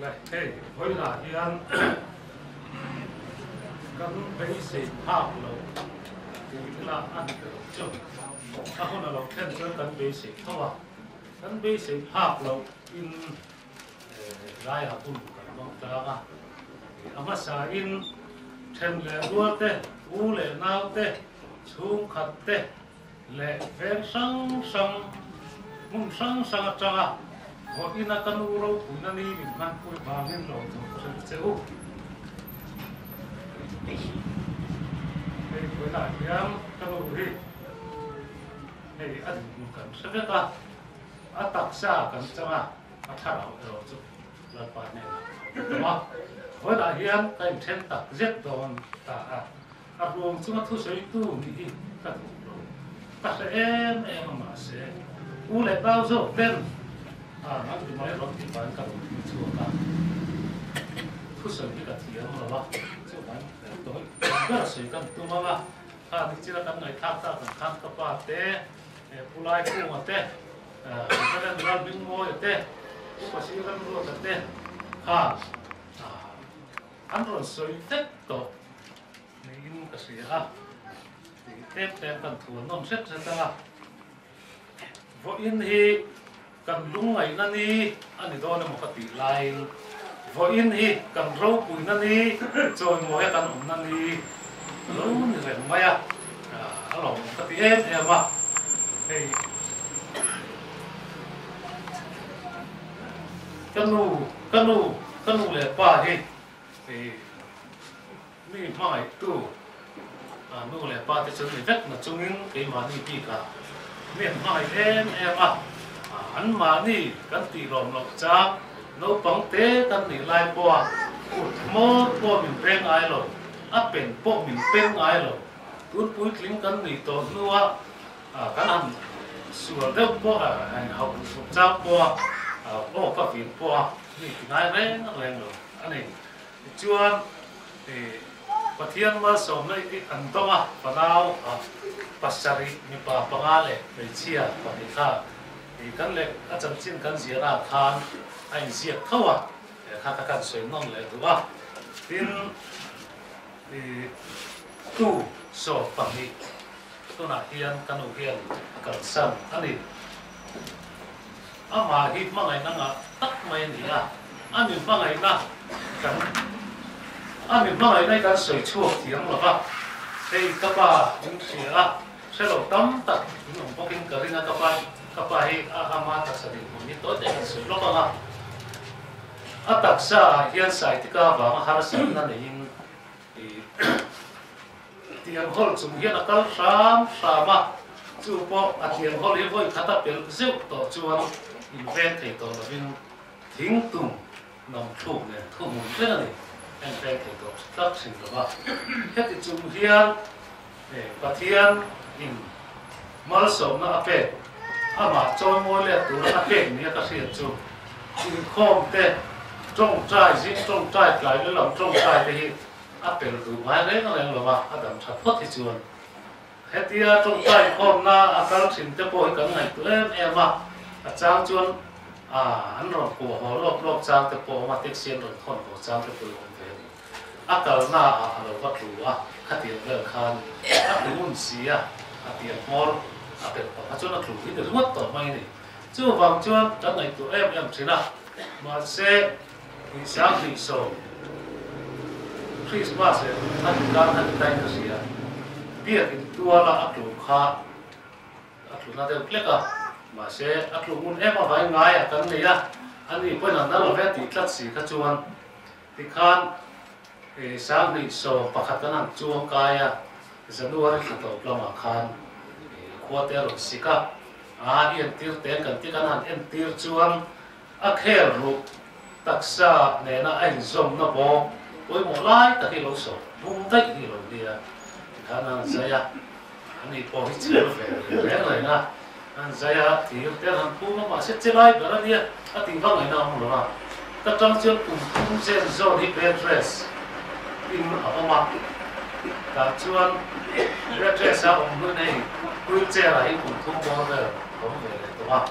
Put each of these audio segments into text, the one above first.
Này, hey, với là hiện các bấy sĩ học lâu thì là ăn được chung. Các hôm nào thêm cho các bấy sĩ không à? Các bấy sĩ học lâu in rai học cũng cần mong ta à. Ama sa in thêm lệ đua te, u lệ nào te, chung khát te, lệ ven sang sang, mung sang sang chăng à? Hoặc in là căn u râu cũng nên đi mình mang cùi vàng lên lầu thì có thể chịu. Đây với lại em căn u đi. Đây ăn cần sẽ biết à? Ăn tắc xa cần chăng à? Ăn thả đảo rồi chút là bạn này đúng không? Với lại em cái trên tắc giết đòn ta à? Ăn luôn chúng ta thu sấy tu đi căn u rồi. Các sẽ em mà sẽ u lại bao giờ tên nó thì nói rồi thì bạn cần chùa cả thu sợi cái gì đó là bao chứ bạn tối rất là sợi cần tu mà thì chỉ là cần ngày tháp ta cần khăn các bạn té pulai cũng mà té cái này là bình ngồi té có sĩ cần rồi té ăn rồi sợi tết tổ nên cái gì thì tết cần thua non rất là vô in thì cần lung ngày nãy đi anh ấy đó là một cái tỷ lệ vô in hi cần rau bùi nãy đi rồi ngồi cần ổn nãy đi lâu như vậy mà ya anh lòng cái tỷ em mà hey canu lệ ba hi thì mi mai tu nu lệ ba thì chúng mình rất là chung những cái mà đi đi cả miền mai em à anh mà đi cái tỷ lộn lộc cha nấu bóng té cái này lại qua một qua mình bên ai rồi áp bên bộ mình bên ai rồi cút cút lính cái này tổ nữa cái này sửa được qua anh học cha qua bộ các việc qua thì ngay đấy nó lên rồi anh này chưa thì và thiên mà sống này cái anh to và nào pasari mi pa pangale be chia và đi khác thì cái lệ các chân chín cái gì là than anh diệt thâu khá các sợi non lệ đúng không? Tin thì tu sổ bằng đi tu là hiền căn đầu hiền cần sân anh đi mà hít mà ngày năng tắt mày đi anh mình mà ngày na cần anh mình mà ngày nay cần sợi chua tiếng là vậy thì các bạn những sẽ đầu tắm tật những ông bốc kinh cái này các bạn hi ama ta sẽ đi một ít tối để sửa lót vào tắc sa hiện sai thì các bạn har sinh là nên thì anh hol chúng hiện là cái sam mà chú bộ tiền hol hi voi khát bel rượu tổ chuan invent thì tổ là viên thính tung nòng thu này thu một cái này invent thì tổ tất sinh rồi hết thì chúng hiện và thiên in mal som na ape ama choi moi le tu na ape ni ka sia chu in khom te trong trai zin trong trai lại le lam trong trai te hi ape tu mai le na le lo adam tha phot hi chuan hetia trong trai khom na akal sin te po kan ngai tu em ma a chang chuan an ro ko ho lop chang te po ma tek sian ro thon ko chang te po ve akal na lo va tu khati le khan mun sia tiền mol tiền và cho nó đủ cái được mất tỏ may này chưa vàng chưa cái này tụi em thế nào mà sẽ thì sáng thì sầu Christmas anh đang anh tay cái gì biết thì tua là áp dụng khá áp dụng là được lẽ mà sẽ áp dụng muốn em mà phải ngay cái này anh đi bây giờ nó là về thì chắc gì cái chuan thì khan thì sáng thì sầu và khát cái nào chuan cái giờ nuôi cái khát đầu làm khan qua tê rồi xí cả yên tiêu tên cần tiêu cái yên tiêu chuan khéo rồi tác sa này là anh dùng nó bỏ với một lái ta khi lâu sầu bung tay thì rồi đi khả năng sai anh đi bỏ hết chuyện về cái này na anh sai thì tên hàng cũ nó mà sẽ chơi lại cái này tình vang này nào rồi mà ta trong chuyện cùng xem rồi đi bed dress in ở mặt cả chuan bed dress ông người này wheelchair là cũng thông qua rồi không về đúng không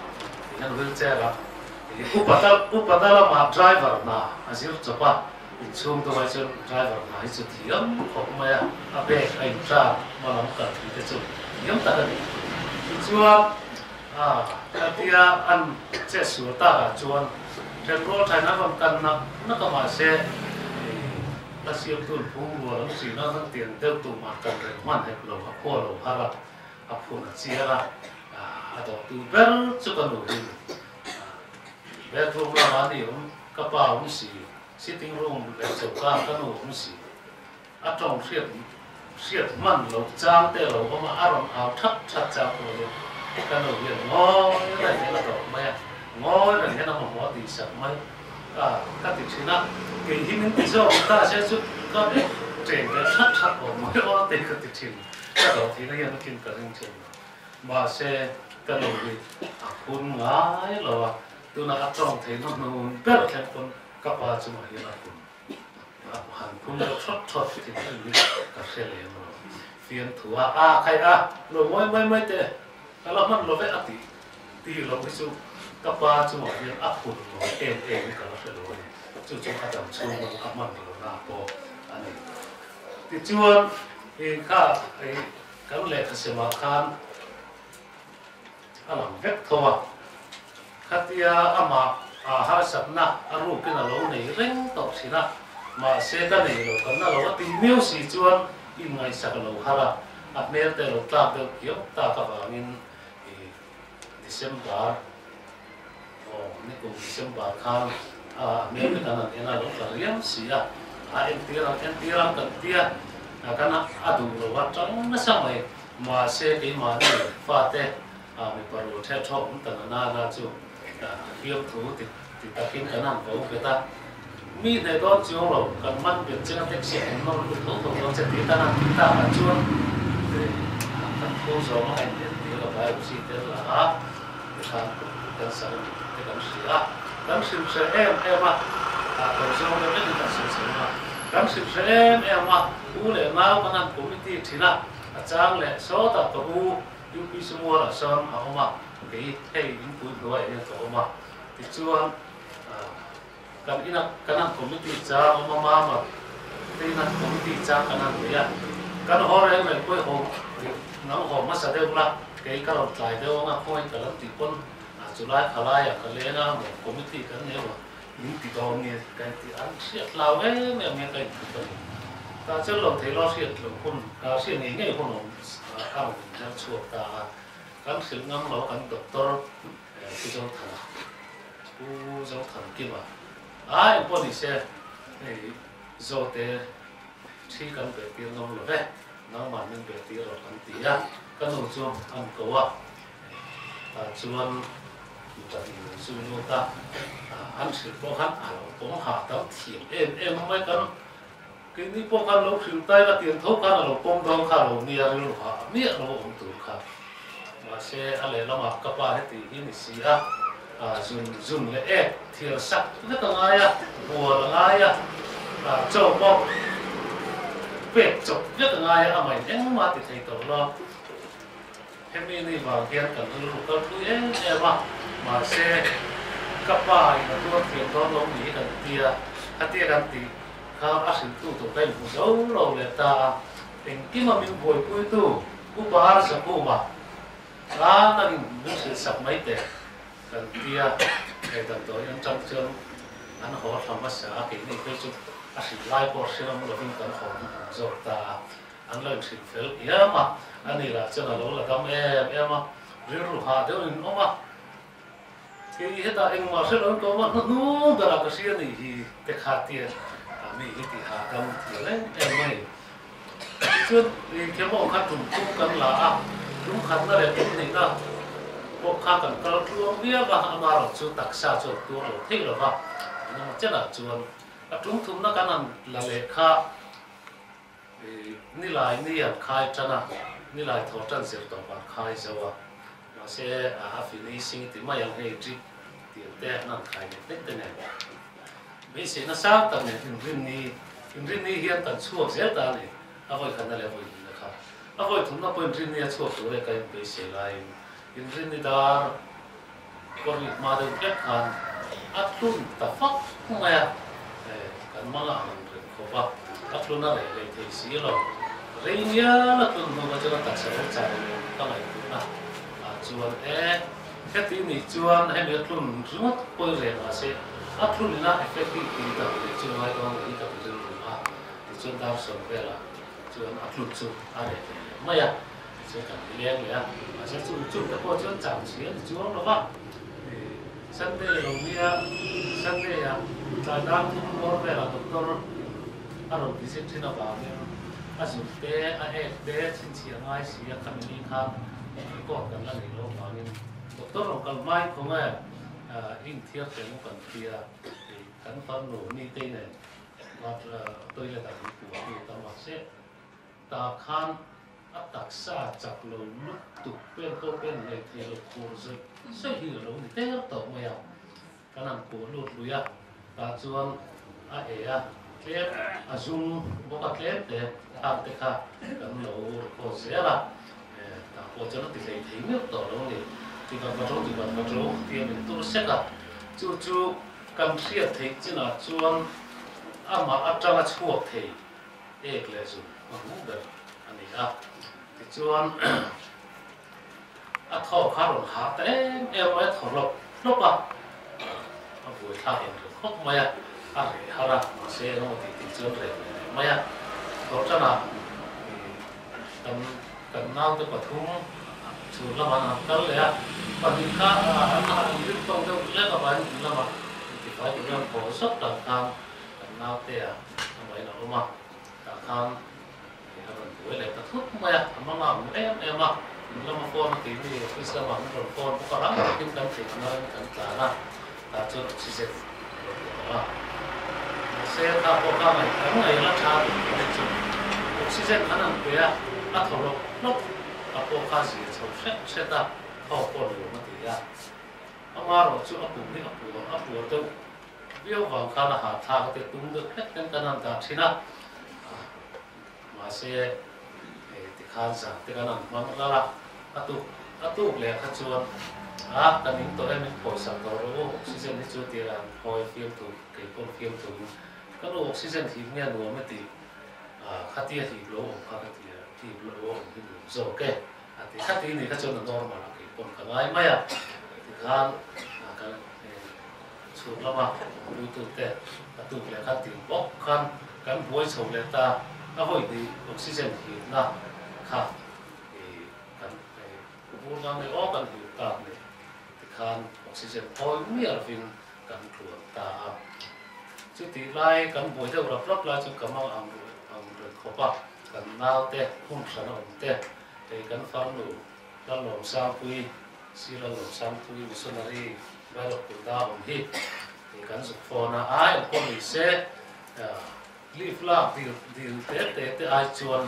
thì nó wheelchair là upadala ma driver na azir chapa chung to ai chun driver na hi chu thiam khop maya a bek ai tra malam ka thi te chu thiam ta ni chuan katia an che su ta chuan petrol thai na kan na ka ma se la siam tun phung lo lam si na sang tiền tiêu tu ma kan re man he lo ha ko lo ha la a phun a chia la a do tu ber chu kan lo ri bedroom la ma ni ka pa sitting room le so ka kan lo si a trong siat man lo chang te lo ma aron ao thap chat cha ko lo kan lo ri ngoi la ne la do ma ngoi la ne na mo ti sa mai các thị trường á, cái hình ảnh zo ta sẽ giúp các cái trên cái sát ở mỗi ở trên các thị trường, cái đó thì nó hiện trên cái thị trường, mà sẽ cái đồ gì, cuốn ngái là từ nó trong thì nó rất là khéo cuốn các bạn chúng mà hiện là cuốn, hàng cuốn nó thoát thì nó như cái xe này mà phiền thua khai rồi mới thế, cái là mất rồi phải tí rồi ví dụ các bạn chúng mà hiện cuốn rồi em cái là phải rồi chú các đồng chung nó các mặn rồi na po anh ấy thì chuan thì cái lệ cái sự mà khan làm vết thôi khát tia ama ha sập na aru cái nào lâu này reng tộc xí na mà xe cái này rồi cái nào lâu thì miêu xí chuan in ngày sạc lâu ha la mấy cái lâu ta được kiểu ta các bạn in December này cũng December khan mấy cái này là lúc là riêng xí em tia cần tia cái nào đủ rồi bắt trong nó sang này mà xe cái mà này pha tê mình bảo rồi theo cho cũng tận na chú hiệp thú thì ta kiếm cái nào cũng người ta mi này đó chú rồi cần mang việc trên cái xe nó thú sẽ tí ta là chuông các cô giáo nó hành thì là bài gì thế là cái sao cái cảm xúc cảm xúc sẽ em còn sau đó cái cảm xúc sẽ cảm xúc sẽ em u lệ máu con ăn cũng biết thì là trang lệ số tập của u UP semua là son mà cái hay những tuổi gọi là tổ mà thì chuan cái ăn cũng biết trang mà cái ăn cũng biết trang cái ăn vậy cái họ này mình quay hồn nó hồn mà sao đây là cái đầu trái đâu mà quay cái làm gì con chú lại khá lại cái lẽ là một committee cái này mà những cái đó nghe cái ăn siết lao ấy mẹ cái ta chưa lòng thấy lo siết lòng con siết này ngay con ăn nó chuột ta cảm sự ngắm nó ăn doctor cái dấu thần kia mà em bọn đi xe này dấu thế chỉ cần về tiền ngắm rồi đấy nó mà nên về tiền rồi ăn tí cái nội dung ăn cầu chuan ta dùng nó ta ăn sự bốc hắn bốc hạ tao thiệt em mấy cái ní bốc hắn lâu phim tay là tiền thấu hắn là bông đông khá lâu nia rồi hả nia nó ông tụ khá mà xe anh lấy làm các bạn thì hình gì dùng lệ thiệt sắc rất là ngay mùa là ngay châu bông bẹp chụp rất là ngay mày nhấn mà thì thấy tổ lo em đi vào kia cần tôi lúc đó em mà xe cấp ba là tôi tiền đó nó nghĩ cần tia cần thì khao áp dụng tu tổ cái một dấu lâu là ta tình khi mà mình vội cuối tu cú ba là sao mà là mình sự sập mấy tệ cần tia cái cần tối anh trong trường anh họ làm乜xã cái này cái chút áp dụng lại bỏ xe mà mình cần họ rồi ta anh lên sự phèo yếu mà anh này là cho là lâu là đam em mà riêng rồi hà theo mình ông mà cái hiện tại anh mà sẽ nói có mà nó đó là cái gì này thì cái hạt tiền mình thì hạt cầm thì đấy em này chứ thì cái bộ khăn trùng cũng cần là đúng khăn là để cũng này đó bộ khăn cần có luôn biết và mà rồi chú đặc sao cho tôi rồi thích rồi ha nhưng mà chắc là chuồn chúng thùng nó cái nào là lệ kha ni lại ni ăn khai cho na ni lại thọ chân sẽ tổng bạn khai cho mà sẽ finishing thì mà yang hay chỉ tiền tệ nó khai được thế này bây giờ nó sao tận này in ni hiện tận chuột dễ ta này voi khăn là voi gì nữa voi thùng nó voi in ni chuột rồi cái bây giờ lại in ni đó con mà được kết hàn atlun ta fak maya kan mala ko ba atlun na le te si lo reinia la tun no ma jara ta sa cha ta lai tu na chuan cái tiếng này chuan hay biết luôn rất quay về là sẽ áp luôn là effective thì tập để chuan hai con đi tập được rồi thì chuan tao sống về là chuan áp luôn chuan để mấy à sẽ cần đi lên rồi mà sẽ chuan cái qua chuan giảm xíu chuan nó vâng Sunday rồi nia Sunday tại đang cũng có về là doctor rồi đi xem trên nào vào nha dùng bé bé xin tiền ai xí cầm đi khám có cần là gì đâu mà nên doctor nó cần mai không ai in thiết cái nó cần kia thì cắn phân nổ như thế này và tôi là đặc biệt của người ta mà sẽ ta khăn áp đặc xa chặt lỗ lúc tục bên tôi bên này thì là cổ rồi sẽ hiểu lỗ thì thế nó tổ mèo cái làm cổ lụt lùi ta chuan klep dùng bộ bát klep để làm thế cả cái lỗ cổ sẽ là ta cổ cho nó tỷ lệ thấy nước tổ lỗ này thì còn vào trong thì mình tôi sẽ gặp chú cầm xiết thấy chứ là chuan mà áp trang là chuột thì là dùng mà cũng được anh ấy thì chuan thọ khá rồi hả thế em ấy thọ lộc buổi thà hiện được khóc mày để hả ra mà xe nó thì chuan rồi mày thọ cho nào cần nào tôi có thúng chú là mà cái này và những khác anh biết không đâu lấy các bạn là mà thì phải chúng ta có rất là tham cần nào thế vậy là đúng không tham với lại ta thuốc mày mà làm em là mà phone thì vì cái sao mà nó phone có lắm nhưng cần thì nó cần là ta cho oxygen xe ta có cái này cái này là cha để cho oxygen nó nằm về thổ lộc có cái gì sẽ ta thổ có được mà thì mà rồi chú áp bùa đâu biết vào khá là hạ thà cái tung được hết cái năng ta thế nào mà sẽ thì khá giả thì cái năng mà nó là áp tụ lệ khá chuan cái những tội em phổi sạc đó rồi oxygen thì chưa tiền là hồi phim tụ cái con phim tụ cái lỗ oxygen thì nghe nói mà thì khá tia thì lỗ khá thì lỗ thì rồi cái thì khá tí này khá chuan là normal cái con cái ai mày thì khá cái xuống lắm mà đối tượng thế tụ lệ khá tiền bóc khăn cái buổi sầu lệ ta nó hồi thì oxygen thì na khá thì cái buôn ngang này ó cần hiểu ta này thì khăn oxygen hồi mía là phim cần chuột ta chứ thì lại cần buổi theo lấp lại cho cầm ao ăn được khó bạc cần nào thế không sản phẩm thế thì cần phán đủ là lồng sang quy xí là lồng sang quy missionary vai lộc của ta ổn hi thì cần dục phò na ai con mình sẽ live lang điều tế ai chuan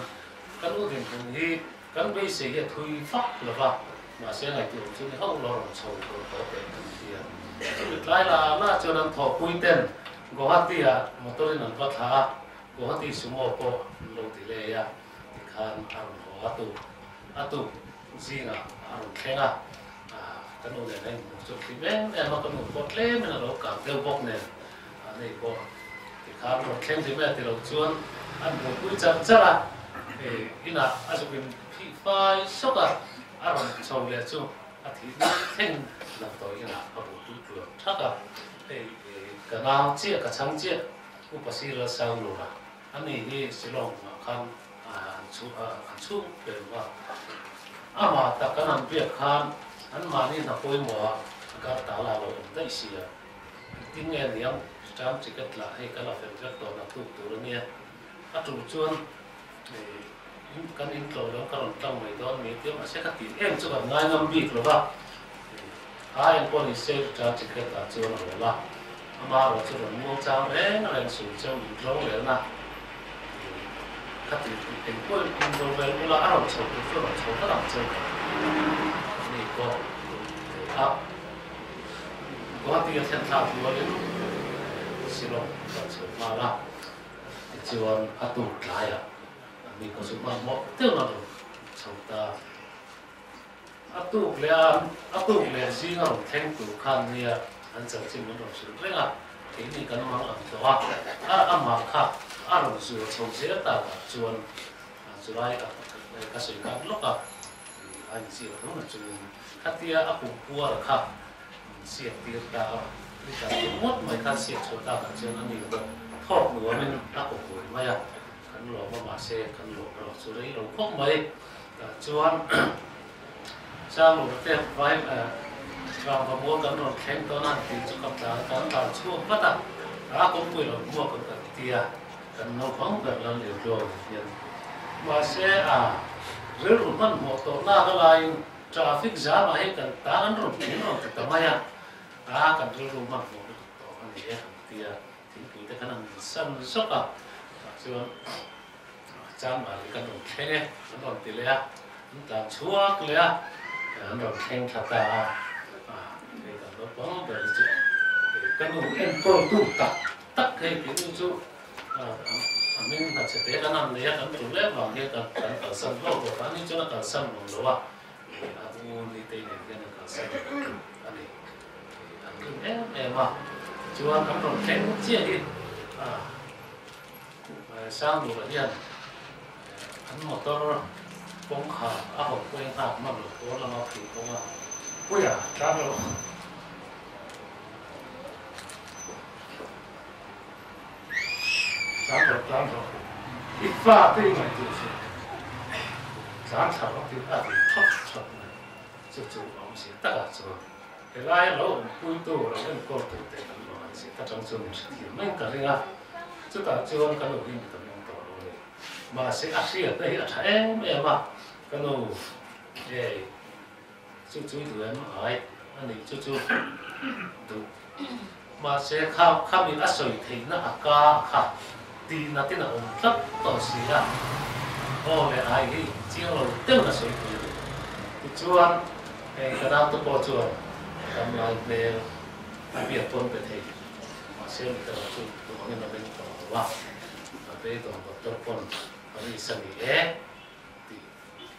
cần ưu tiên hùng hi cần bây giờ hiện thui phát là vào mà sẽ lại kiểu chứ không lo làm sầu có thể thì được lại là cho nên thọ quy tên có hạt thì một tôi nên bắt thà có hạt thì số một có lâu tỷ lệ thì khan ăn có hạt tụ gì là ăn khen cái nồi này một chút thì bé em mà cái nồi bột lên mình là nó cảm tiêu bột này này có thì khan nó khen thì bé thì đầu chuan ăn một bữa chậm chậm thì ina azubin phai sốc ăn sầu lệ chung thì nó khen làm tối ina có một bữa chuột chắc thì cái nào chia cái trắng chia cũng phải xí là sao rồi anh này đi xí lòng mà khăn chú về mà mà ta cái làm việc khăn anh mà đi là coi mùa cái ta là rồi đấy xí tiếng nghe thì ông chăm chỉ cái là hay cái là phải rất tốt là tụ đó nghe chủ chuan thì cái in cầu đó cái lòng trong này đó mấy tiếng mà sẽ các tiền em cho bạn ngay ngâm việc rồi ba ai em còn đi xe cho chỉ cái ta chuan rồi ba mà rồi cho bạn mua trang đấy nó làm sủi trong những rau đấy na các tiền tiền cuối rồi về cũng là ăn sầu cái phương là sầu rất là chơi này có tiền thiên thảo thì có đến xin lỗi sầu mà là chuan atu lại mình có số bằng một tiêu là được sau ta atu le gì nào thanh tụ khan nia an chang chim mun ro su renga ke ni kan mang am to a ama kha a ro su chou se ta chuan chu lai ka sei ka lo ka ai si ro na chu khatia a pu puar kha sia tir ta ni ka mot mai ka sia chu ta ka chuan ani ro thok nu men a ko ko mai ya kan lo ma se kan lo ro chu rei ro khok mai chuan sang lo te vai và mua cái nồi khen đó là thì cho các bạn chua mất cũng quỳ rồi mua cái tia cái nồi phóng cái là liệu rồi mà sẽ rửa rụt mất một tổ na cái lại traffic giá mà hết cái ta ăn rụt kiến rồi thì tao mày cái rửa rụt mất một tổ anh ấy tia thì cứ cái năng sân sốc chứ chăm mà cái nồi khen này cái nồi tia lẹ làm chua cái lẹ cái nồi khen thật ta bóng về cái nụ em cô tu tắc hay cái nụ chú mình là sẽ thấy cái năm này cái chủ lễ vào cái cái sân lô của bạn cho nó cái sân một lỗ u đi tây này cái nó cái sân anh này em mà chú ăn cái nụ kén chia đi sang rồi vậy anh một tô bóng khả học quen học mà được có là học thì cũng ui ra rồi sáng rồi ít pha tới ngày thì sáng sớm thì thì thấp thấp này chú ông sẽ tất cả rồi cái lai lâu cuối tu rồi nên có tự tế làm nó sẽ tất trong trường sẽ hiểu mấy cái này chú ta chưa cái đầu tiên tập用到rồi mà sẽ áp sĩ ở đây là em mà cái đầu chú tụi em hỏi anh ấy chú mà sẽ khao mình áp sợi thì nó cả khá thì nó tên là ông rất to xí mẹ ai thì chỉ là tên là sợi thì chuan cái nào tôi bỏ chuan làm lại về việc tuân về thầy mà xem cái là tôi nói là bên đó và bây giờ tôi tuân và đi sang thì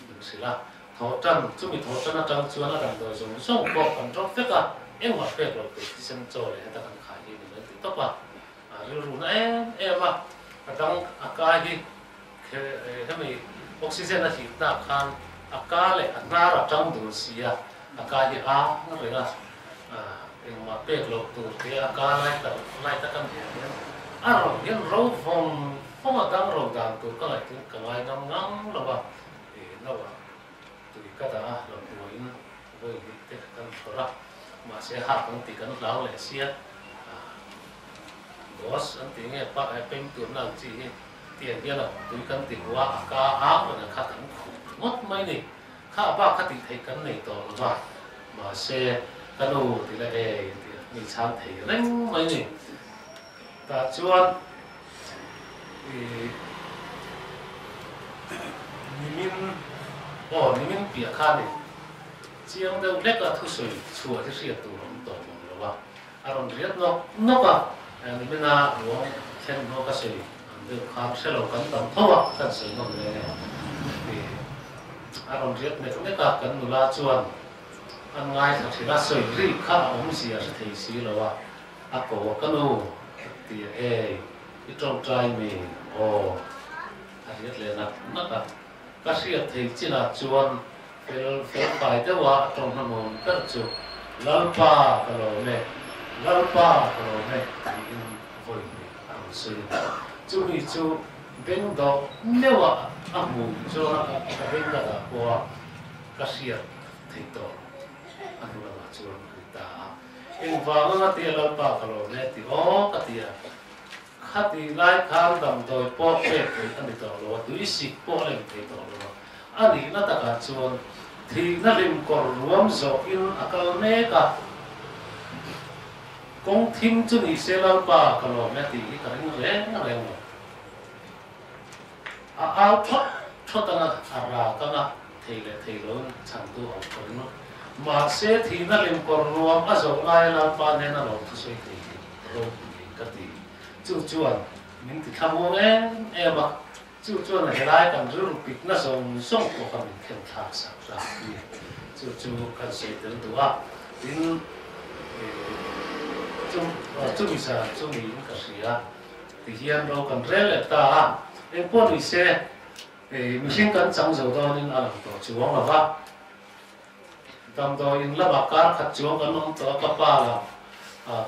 mình sẽ là thọ trăng chúng mình thọ trăng là trăng chuan là trăng tôi dùng xong có còn trong phép em mà phép rồi thì xem cho để ta làm khai thì mình tiếp tục rồi em mà đang cái gì cái mình oxygen là thịt ta khan cái này na ra trong đồ xì cái gì nó rồi là em mà phép rồi từ cái này ta cần gì rồi những rau phong mà đang rau đàn từ cái này cái này ngắm rồi mà thì nó từ cái đó là với cái cần mà sẽ học những tí cần lão lệ xia boss anh tí nghe bác ai bên tuần nào chỉ tiền kia là túi cần tiền hoa cá áo và là khát ăn mất mấy này khá bác khát tiền thấy cần này to rồi mà sẽ cái đồ thì là mình sang thấy đánh mấy này ta chuan thì mình bịa khăn này chiang đâu lek là thu soi chùa thì sẽ tụ lắm tổ mong rồi à rồi riết nó mình là uống khen nó cái soi được khám sẽ là cắn tầm thô cắn soi nó này thì à rồi riết này lek là cắn nó là chuan anh ngay thật sự là soi ri khá ông gì sẽ thấy gì rồi có cái nô thì cái trong trai mình riết lên nó cái sự thấy chỉ là chuan phải phải thếว่าtrong nó muốn tất chu lalpa kalau này thì vui ăn suy chú đi chú bên đó nếu mù cho nó bên đó là qua cái gì thì đó anh là chú người ta em vào nó tiền lalpa kalau này thì cái tiền khát thì lại khám đầm đôi bỏ về thì anh đi đó rồi túi xịt bỏ lên thì đó rồi anh đi nó ta cả chú thì nó liền còn rùm dọc in akal nè cả công thím chú đi xe lao ba cái lò mẹ thì cái nó rèn áo thoát ta ra ta na thầy lớn chẳng tu học rồi nó mà xe thì nó liền còn rùm dọc lại lao ba nên nó lột suy thì rồi cái gì chú anh mình thì tham ô em mà chú này lại cần rút bịt nó xong của cái mình khen thả sạch ra chú cần xây dựng đó đến chung isa chung ni ka sia ti hian ro kan rel ta em po ni se mihring kan chang zo do nin alam to chuang lawa tam do in la ba ka khat chuang kan nom to ka pa la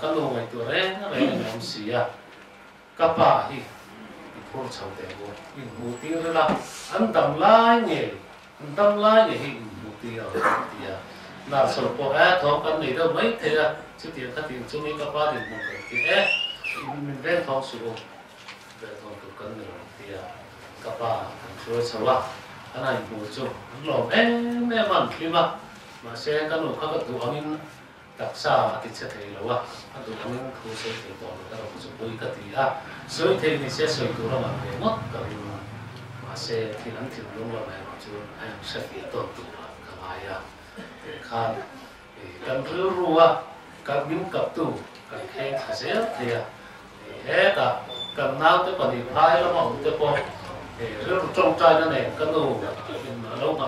kan lo ngai tu re na re nam sia ka pa hi phur chau te bo in mu ti re la an tam lai nge hi mu ti ya na so po thong kan nei do mai the ya chu ti ka tin chu ni ka pa din mo ke min ven thong su ve thong tu kan ni ti ya ka pa kan chua chawa anai mu chu lo man ki ma se kan lo ka tu amin tak sa ti che thei lo wa tu amin khu se ti to ka ro chu pui ka ti a soi thei ni se soi tu lo ma ve ngot ka ma se thi an thi lo lo mai chu ai se ti to tu ka ma ya khan kan ruwa kan min kap tu kan khe thase thea ka kan nau te pani phai lo ma te po ru trong trai na ne kan lo lo ma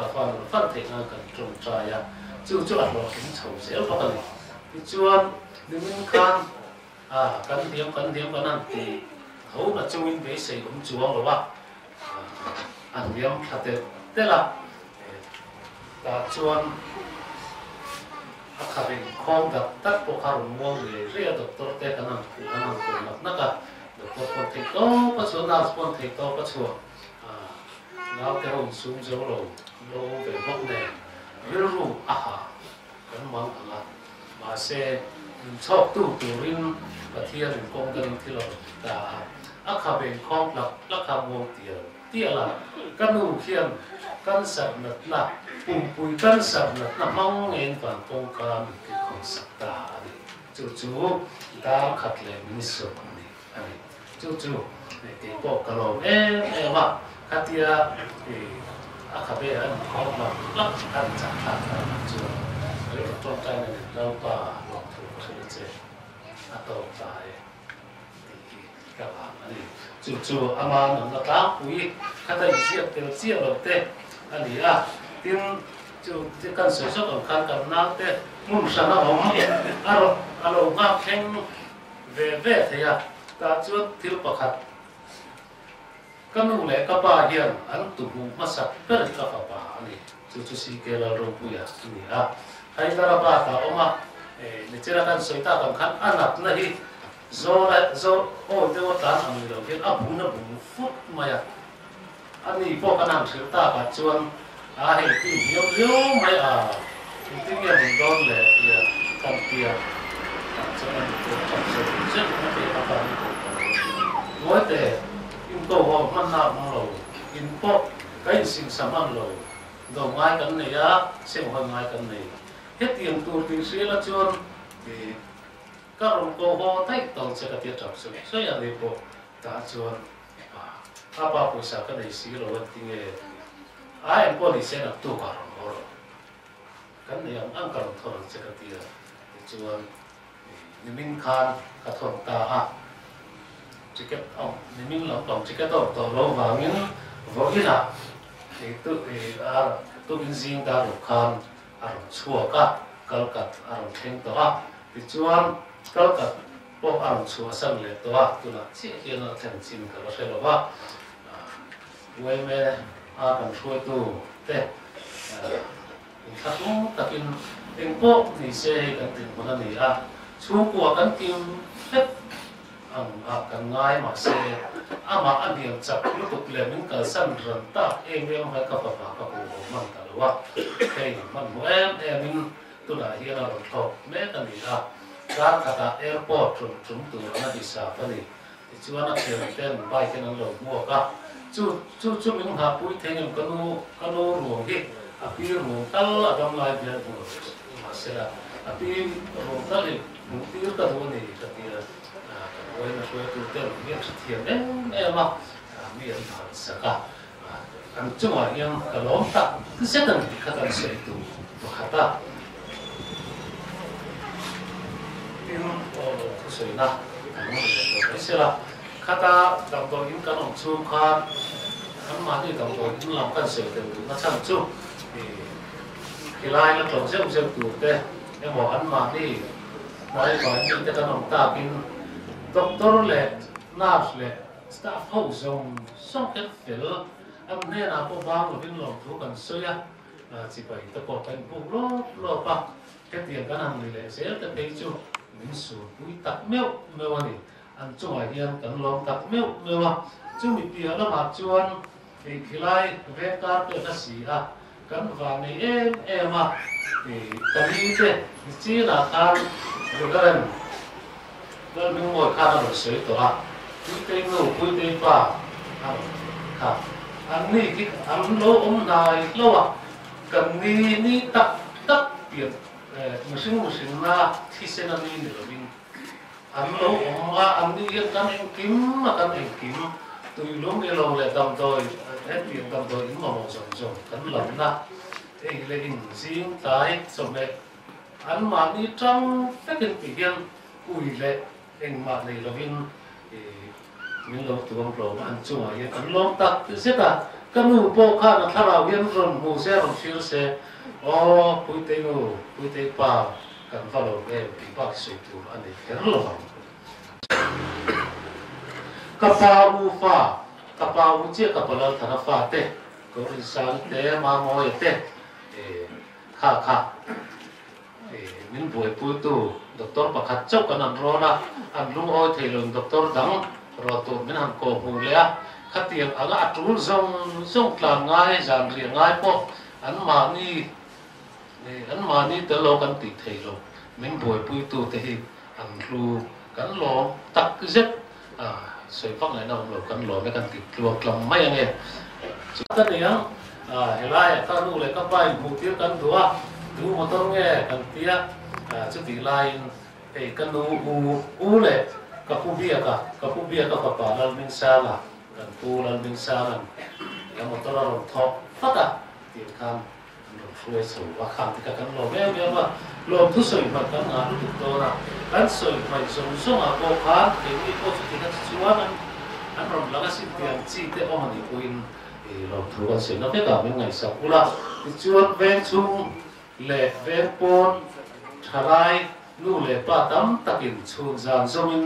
fan the na kan trong trai ya chu chu at lo kin chau se lo ka ni chuan ni min khan kan diam kan an ti ho na chu in be sei chuang lo wa an diam thate te la ta chuan khá là không đặt tất bộ khá là mua về riêng doctor te cái nào cũng mặc nát cả doctor còn thấy to có số nào còn thấy to có số nào cái hồn xuống dấu lô về mốc này ví dụ cái món là mà xe chọc tu rin và thiên công dân thì là cả khá là không là khá mua tiền là cái nụ khiên cái sạch nát bùi căn sập là mong nghe toàn công ca mình cái con sập ta này chú ta khát lệ mình sụp này chú này cái bộ cái lồng em mà khát tia thì khát bây giờ họ mà lắc ăn chả khát chú cái trong tay này lâu qua lòng thủ cái gì tàu tài thì các bạn này chú ama nó ta quý khát đây chia rồi thế anh đi tin chú kan soi sốt ở kan nát thế muốn sang nó hỏng alo ngáp khen về thế à ta chú thiếu bạc hạt kan nung lệ các bà hiền anh tụ mà sạch rất là các bà này chú xí kêu là rong bùi à hay là bà ta oma để chỉ là kan soi ta kan anh nát này zo ôi thế mà ta ăn được cái áp bún nó bún phút mà anh đi po kan ăn sữa ta cả chuan hay thì nhiều mấy thì nghe mình đón lệ thì cầm tiền cho nên cũng trong sự rất là để các bạn mỗi để in cầu họ mang nào mang lầu in po cái sinh sản mang lầu đầu ngay cái này xem hồi ngay cái này hết tiền tu tiền sĩ là chôn thì các ông cầu họ thấy tổng sẽ là tiền trọng sự so là đi po ta chôn apa puasa cái này sĩ là vấn đề ai có đi xe đạp tu cả rồi cái này ăn cả rồi thôi sẽ cái gì chuan mình khan cả thôn ta chỉ cái ông mình làm tổng chỉ cái tổ lâu vào những vội là thì tự tự mình riêng ta được khan chùa cả câu cật thêm to thì chuan câu cật bộ chùa sang lệ to tu là chỉ hiện nó thành chim cả rồi là ba quay về cần xuôi tu thế các cũng tập in bộ thì sẽ cần tìm một cái chú của cần tìm hết cần ngay mà sẽ mà anh hiểu chặt lúc tục lên những cái sân rừng ta em phải các bạn các cụ mang cả luôn thế mà em mình tôi đã hiểu là rồi mấy cái này các cái airport chúng tôi nó đi xa cái này thì chú anh xem tên bay cái nó rồi mua cả chú mình học buổi thế nhưng cái nó ruộng đi api ruộng tal adam lai dia buat masalah api ruộng tal thì một tí cái đồ này cái kia quay nó quay tụi tên miếng thiệt em mà miếng thật sắc anh chung là những cái lỗ ta cứ xét từng cái cái sợi tụ hạt ta tiếng sợi na cái sẽ là kata đồng đội những cái đồng chung khan anh mà đi đồng đội những làm cái sợi tụ nó chăm chú thì lai nó trồng xếp tụ thế em bảo anh mà đi nói gọi mìnhจะต้องตากินdoctor เลย nurse เลย staff เขาส่งเก็บเฟลอันนี้นะพวกบางเราเป็นหลอกทุกกันเสียสิไปตะกอบเป็นพวกรอบปะแค่เตียงกันทำเลยเสียแต่ไปจู่มินสูปุยตักเมียวนี่อันจ่วยเดียนกันลองตักเมียวจู่มีเปียแล้วมาจวนไอ้ขี้ไล่เวการเปิดสีกันฟังในมากันนี้เจ้จีน่าทานดูกันแล้วมีหมดข้าวเราสวยตัวคุยเต็มลูกคุยเต็มปากครับอันนี้ที่อันโลนายโลกันนี่ตักเปลี่ยนมุสิงนะที่เซนันนี่เราบินอันโลอันนี้ยังกันเองกิมตัวลุงเอลงเลยดำโดยเปลี่ยนดำโดยอินมองส่งกันหลังนะเลยอินซิงตายสมัยอันมานี่จังเฟกันปีเดียนคุยเลยมาเลยเราบินมินลงตัวโปรมันจั่วยังกันลงตักเสียกันนูโปข้านะถ้าเราเรียนรำมูเสียรำชิลเสียปุยเตงูปุยเตป่ากันฟ้าเราปีปากสวยตัวอันนี้แค่รู้กระเป๋าฟ้ากระเป๋าเจ้ากระเป๋าเราธนาฟ้าเตะก็ริสานเตะมามอยเตะข้ามินป่วยปุยตัวด็อกเตอร์ประคัตเจ้ากันนั่นรอนะอันลุงอ้อยเทลงด็อกเตอร์ดังรอตัวมินหันโกหูเลยขัดเตียงอาอัดรูส่งกลางง่ายจานเรียงง่ายพออันมานี่ตลอกันติดเทลงมินป่วยปุยตัวเตะอันรูกันหลอตักเจ็บสวยฟังไหนน้องหลอกันหลอไม่กันติดกลัวกลำไม่ยังไงสุดท้ายเนี่ยเฮล่าถ้าดูเลยก็ไปหมู่เตี้ยกันตัวดูมอเตอร์ไงกันเตี้ยจุดที่ไลน์กันดูเลยกับผู้เบี้ยกับปะลันมิงซาละกันปูลันมิงซาลันยังมอเตอร์เราท็อปฟัดเตียงคำช่วยสูว่าคำที่กันหลอแม่ว่าหลอทุกสิ่งมันกันงานทุกตัวนะกันสิ่งมันส่งโบคานเดี๋ยวนี้พอจุดที่กันชัวนั้นอันเราหลังสิ่งที่จีเตอมันอีกคนเราถือว่าสิ่งนั้นเป็นการเป็นไงสักอุละชวนเวนชุงเล่เวนปนทลายนู่เล่ปลาตั้มตะกินชูจานจมิน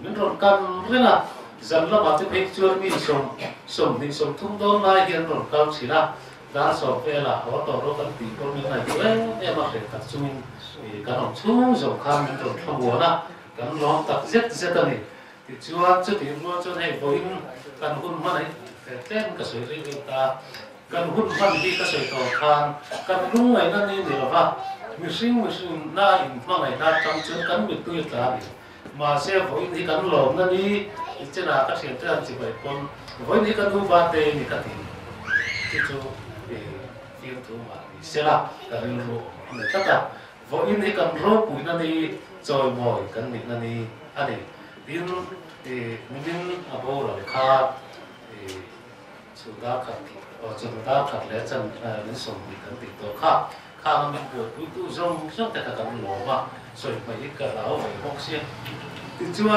มันรอนกันเรื่องอะจันละมาจะเพกชวนมีส่งทุ่งโดนลายเห็นรอนกันสินะดาสอบเวลาเขาต่อรกันตีคนมีไหนตัวมาเกิดตัดชุมินการออกชูส่งคำมันรอนขบวนนะการร้องตัดเจ็ดนี่ที่ชวนจะถึงว่าจะให้บริณการหุ่นมันไหนเต้นกระสือเรียกตาการหุ่นมันดีกระสือต่อทางการรุ่งไงนั่นนี่เดี๋ยวว่ามิสิ่งหน้าอินฟังไหนหน้าจำเชิญกันมีตัวตามาเสียบริณที่การหลงนั่นนี่จะน่าก็เสียใจสิไปคนบริณที่การดูบาเตนี่ก็ดีที่จูฟิลตัวมาเสียละการรู้เนี่ยก็จะบริณที่การรู้ปุ๋ยนั่นนี่จอยบ่อยกันนี่นั่นนี่อันนี้ดินมินอาโบเราค่ะสุดาขัดแล้วจันนิสมมีกันติดตัวข้ามันปวดปุ้ยตู้ส่งแต่กันหลอว่าสวยไปอีกกระเหล่าไปพกเสียติดชัว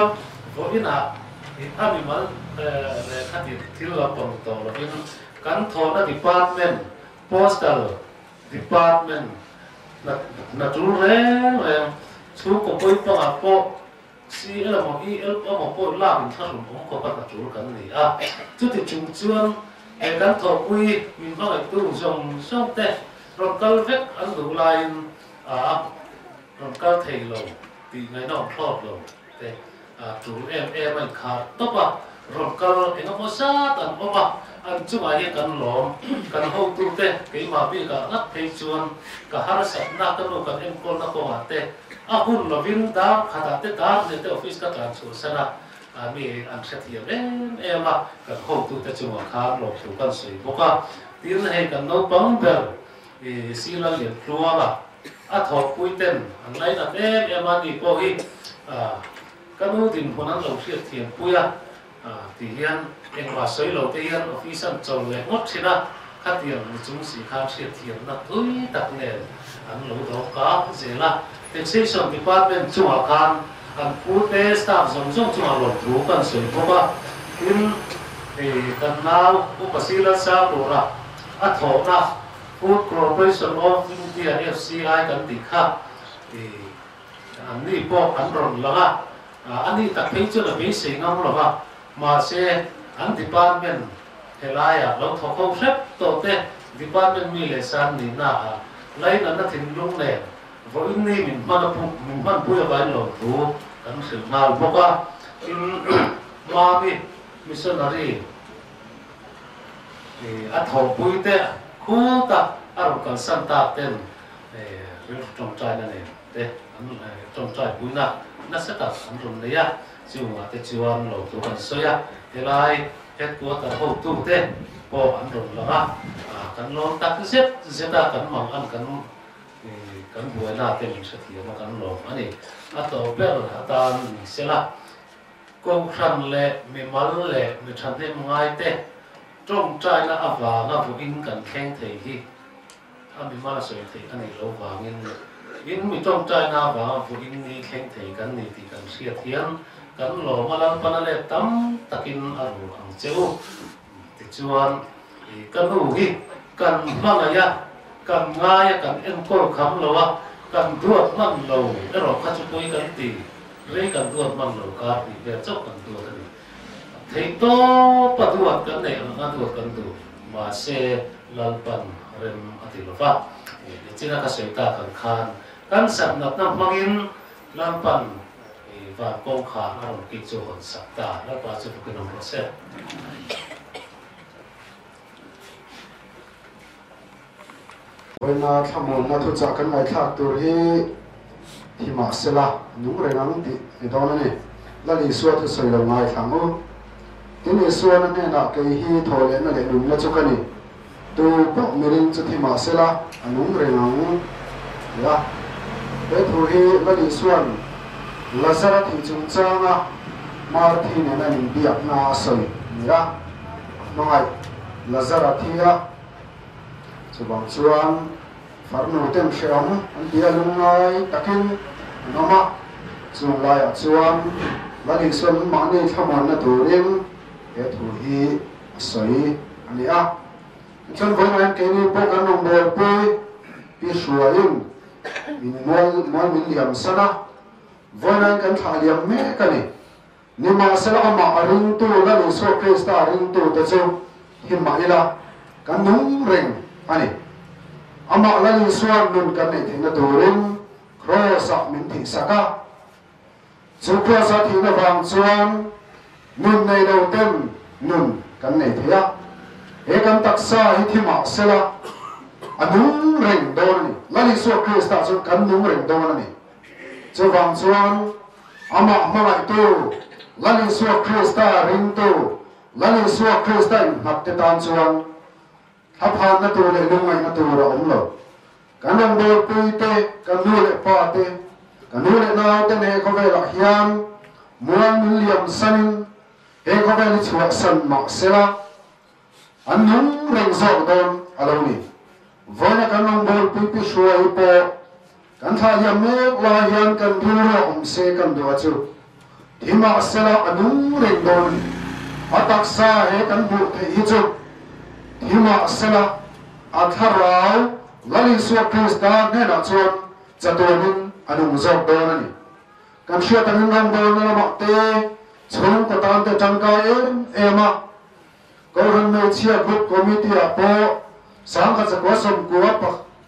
พอพี่น่ะถ้ามีมันขัดที่เราปนตัวเราเป็นการโทรนะ department postal department นัดรู้แรงชูก็ไปปังอ่ะพอซีเอลมองอีเอลมองพอลาบินท่ารุ่มผมก็นัดรู้กันนี่จุดที่จุงชวนการโทรคุยมีข้อไหนตู้ส่งแต่รถกัลเวกอันดูไลน์รถกัลเทลงตีไงน้องคลอดลงแต่จูมันขาดต๊อบรถกัลเองก็พอซาตันเพราะว่าอันจุ่มอะไรกันหลอมกันห้องตู้เต้กี่มาพี่กับนักเพชวนกับฮาร์สันนักกันโลกันคนนักของเต้หุ่นเราวินดาขัดเต้เนี่ยเต้ออฟฟิศก็การสูสนะมีอันเสียทีมากันห้องตู้เต้จุ่มขาดหลบถูกกันสวยเพราะว่าที่นั่นให้กันน้องปังเบลสีเหลืองครัวถอดปุยเต้นอันไรนั่นมาดีพอฮีกันนู้ดินคนนั้นเราเสียเทียนปุยที่ยันว่าสวยเราที่ยันออฟฟิศจงเลยงดสินะข้าเทียนจุ่มสีข้าวเสียเทียนนักทุยตักเนี่ยอันเราต้องการเสียละเป็นสิ่งสำคัญเป็นจุ่มอาคารอันพูดเตสตาฟส่งจุ่มหลบรู้กันสวยเพราะว่ากันน้าวอุปสิลสาบุระถอดนะ Food Corporation of India FCI กันติดค่ะ anh đi po anh rồng langa anh đi tập thấy chưa là mấy sinh ngâm rồi mà sẽ anh department helai lâu thọ không xếp tổ te department mi lệ san ni na lấy nó thìn lung nè với ni mình man bùi vai lồng thu anh sử mal boka mà missionary at hậu bùi te khu ta ở cần san ta tên trong trai này thế anh trong trai bùi na sẽ tập anh dùng đấy à chiều mà cái chiều anh lẩu tu cần soi à thế lại hết của ta hậu tu thế bỏ anh dùng là cần lon ta cứ xếp ta cần mong anh cần bùi na tên mình sẽ thiếu mà cần lon anh ấy à tổ bé rồi ta sẽ là công khăn lệ mình mal lệ mình chăn thêm ngay thế trong trai là ava là phụ in cần khen thầy hi anh bị mal soi thầy anh ấy lâu vàng in mi trong trai na và phụ in ni khen thầy cần ni thì cần siết thiên cần lo mà làm pan lệ tâm takin aru ang cheu thì chuan cần đủ hi cần mang ya cần ngay cần em cô khám lo cần ruột mang lâu đó rồi phát chụp cần tì lấy cần ruột mang lâu cả thì về chốc cần ruột này thấy to bắt ruột cần này ăn ruột cần đủ mà xe lan pan rem ati lo fa chỉ là cái sự ta cần khan kan sab nat na mangin lampan và công khá arong ki chu hon sakta la pa chu kinong se na thamon na thu cha kan mai thak tur hi hima sela nung rengang ti dona ni la li suat thu soi lo ngai thangu tin suan ne na ke hi thole na le nung la chu kani tu po mirin chu hima sela nung rengang ya để thu hi la li suan lazara thi chung changa mar thi ne na nin biak na soi mira nongai lazara thia chubang chuan farnu tem sheong an dia lungai takin noma chung lai a chuan la li suan ma ni thamon na turin he thu hi soi ani a chon voi ngai ke ni po kan nong bol pe pi shuain min mol min liam sana vonan kan tha liam me kani ni ma sala ma aring tu la lu so krista ring tu ta chu hi ma ila kan nung reng ani ama la lu suan nun kan nei thina turin cross up min thi saka chu cross up thina wang chuan nun nei do tem nun kan nei thia he kan taksa hi thima sela anung reng don ni la lu so krista chu kan nung reng don ni chu wang chuan ama mai tu lani suwa krista ring tu lani suwa krista hap te tan chuan haphan na tu le lungai na tu ra om lo kanang bol pui te kanu le pa te kanu le na te ne ko ve la hian muan min liam sanin he ko ve li chua san ma sela anung reng zo don alo ni vona kanang bol pui pi shua hi po kan tha liam me la hian kan du ra om se kan du achu hima sela anung reng don ataksa he kan bu the hi chu hima sela atharau lali suwa krista ne na chuan chatonin anung zok don ani kan shia tangin rong don na ma te chung ko tan te tangka ema ko ran me chia group committee a po sang kha ko som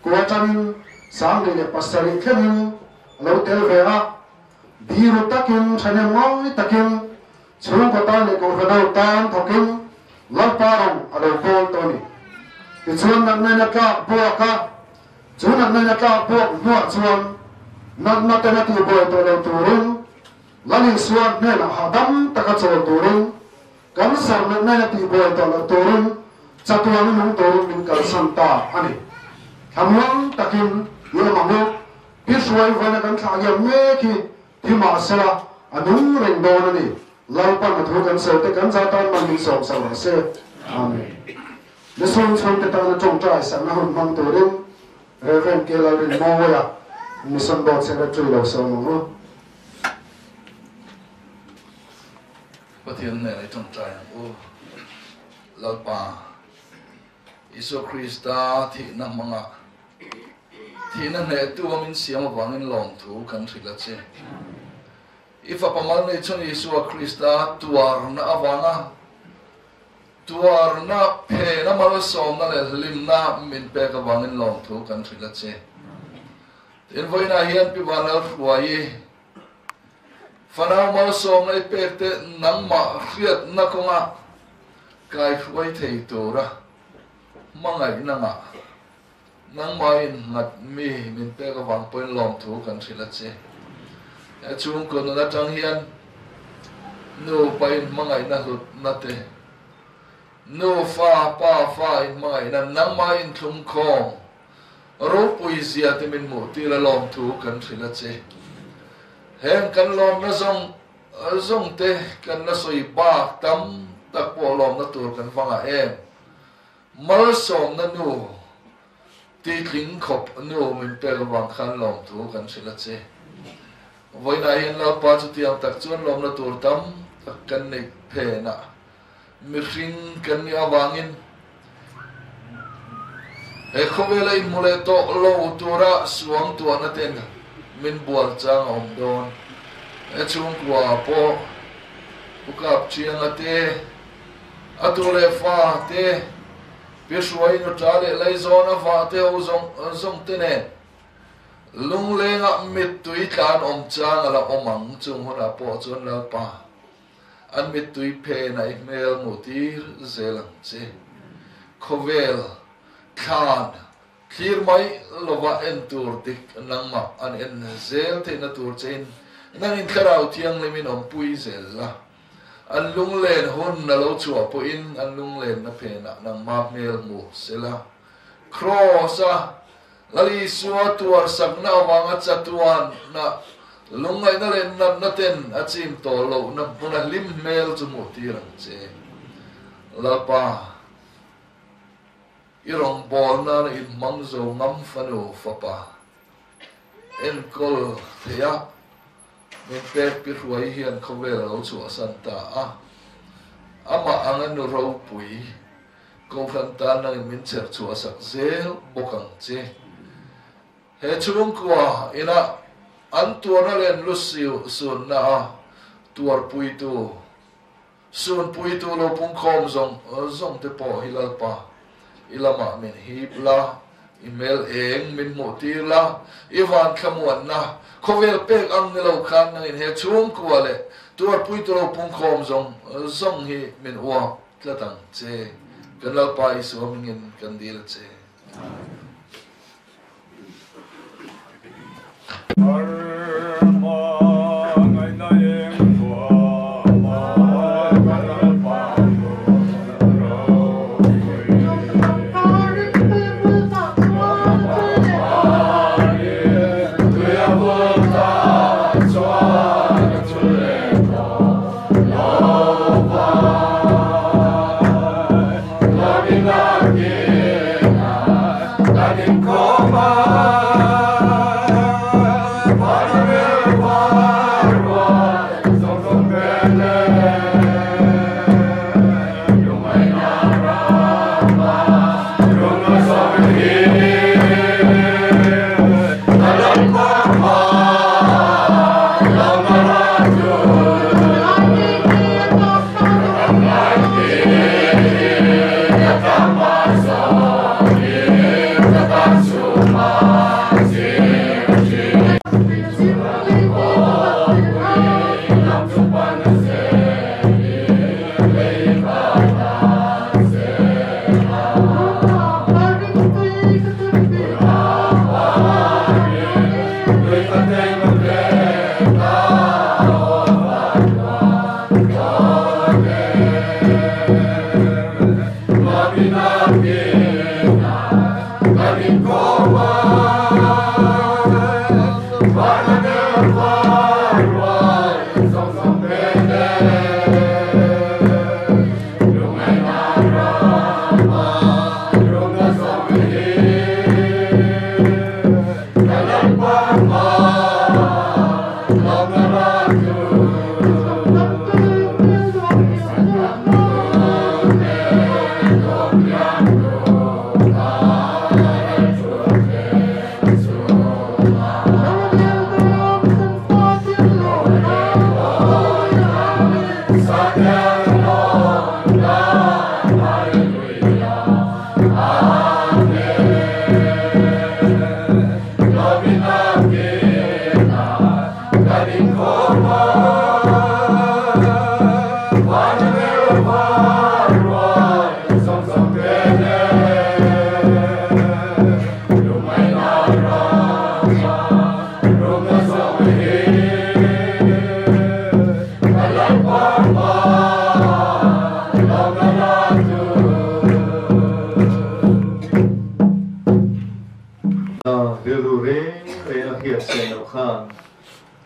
ko chanin sang le pasari khenin lo tel ve a biru takin chane ngoi takin chung ko tan le ko hado tan thokin laparang alo pol toni ti chuan nan na ka po ka chuan nan na ka po no chuan nan na te na ti boy to lo turin lani suan ne na hadam taka chol turin kan sar nan na ti boy to lo turin chatuan nung turin min kal santa ani thamwang takin yo mangu piswai vana kan tha ya me ki hima sela anung reng don ani lalpa na thu kan se te kan za tan man min som sa se amen le son chon te ta na chong trai sa na hun mang turin reverend ke la rin mo ya mission board secretary lo so mo pathian ne lai chong trai o lalpa iso krista thi na manga thì nó nè tu mình xiêm mà vang lòng thu kan thri la che ifa pamal nei chon Yeshua Krista tuar na avanga tuar na phe na mal som na le lim na min pe ka wangin lòng thu kan thri la che in voina hian pi banal ruai fanau mal som nei pe te nang ma khiat na konga kai ruai thei to ra mangai na nga nang mai ngat mi min pe ka wang point lòng thu kan thri la che chung ko na tang hian no pai mangai na lut na te no fa pa fa in mai na nang mai in thum khong ro pui zia te min mu ti la lom thu kan thri la che hen kan lom na zong te kan na soi ba tam tak po lom na tur kan wanga em mal som na nu ti tling khop nu min pe wang khan lom thu kan thri la che voi na hian la pa chu tiang tak chuan lom na tur tam kan nei phe na mi ring kan ni awangin e khowela in mule to lo tura suang tu na ten min bual chang om don e chung kwa po ukap chiang ate atule fa te peshuai no tale lai zona fa te o zong te ne lung lenga mit tui tlan om chang ala omang chung hona po chon la pa an mit tui phe na email mutir zelang che khovel khan khir mai lova entur dik nangma an en zel te na tur chen nang in kharau thiang lemin om pui zel la an lung len hon na lo chua po in an lung len na phe na nang ma mel mu sela cross a lali suwa tuar sakna wanga chatuan na lungai na len na ten achim to lo na puna lim mel chu mu tirang che lapa irong bol na in mangzo ngam fanu fapa en kol thea men pe pi ruai hian khovel lo chu santa a ama angan no ro pui ko khanta na min cher chu sak zel bokang che he chung kwa ina an tuar len lusiu sun na tuar pui tu sun pui tu lo pung khom zong te po hilal pa ilama min hibla email eng min motir la iwan khamuan na khovel pek ang lo khan na in he chung kwa le tuar pui tu lo pung khom zong hi min wa tlatang che kan la pa isu mingin kan dil che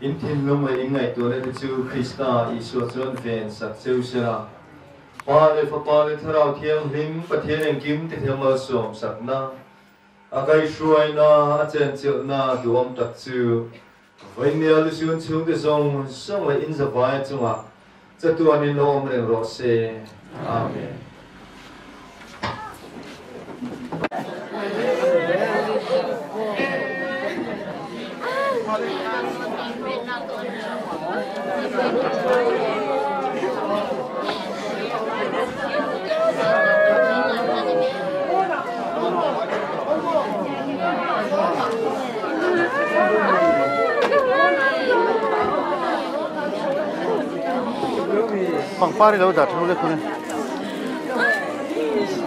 in thin lum mai in ngai tu ne chu Krista Isu chon ven sak cheu sera pa le tharau thiang hlim pathian eng kim ti themal som sakna akai shuai na achen cheu na duam tak chu voinia lu sun chung de song song le in zavai chunga chatuan in nom reng ro se amen. bằng pha đi đâu đặt thôi đấy con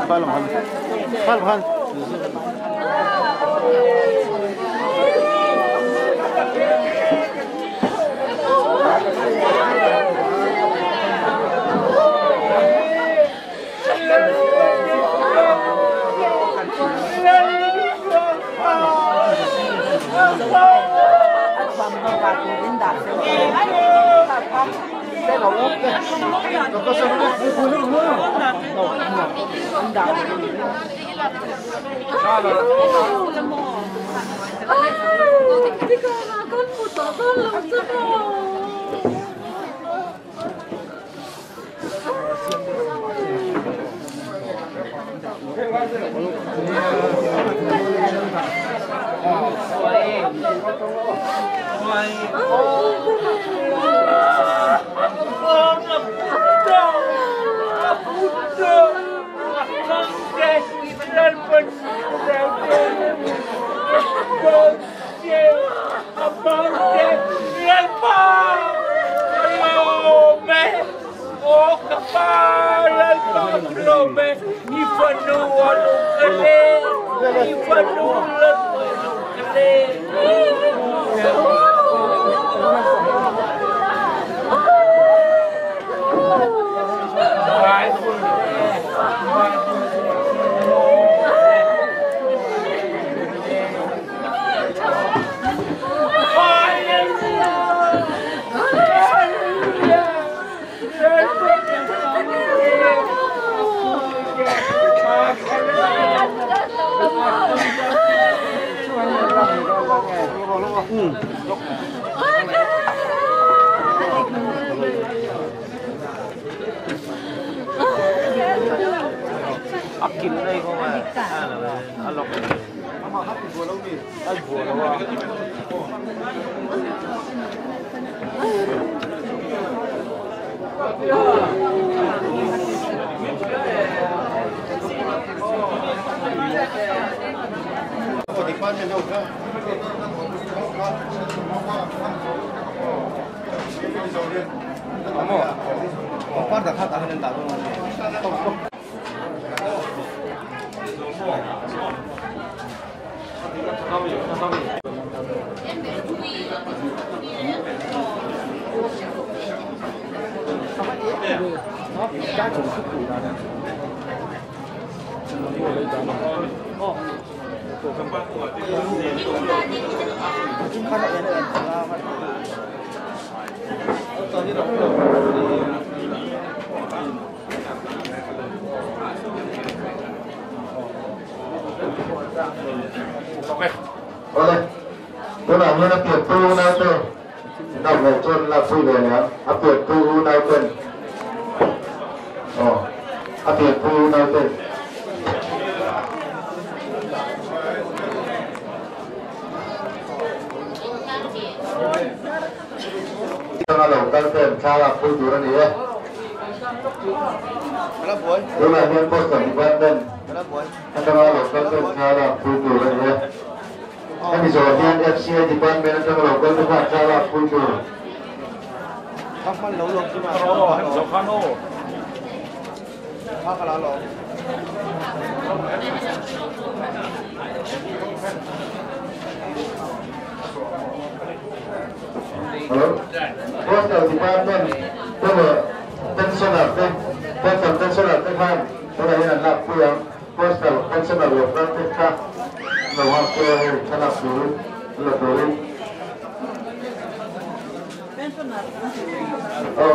pha làm han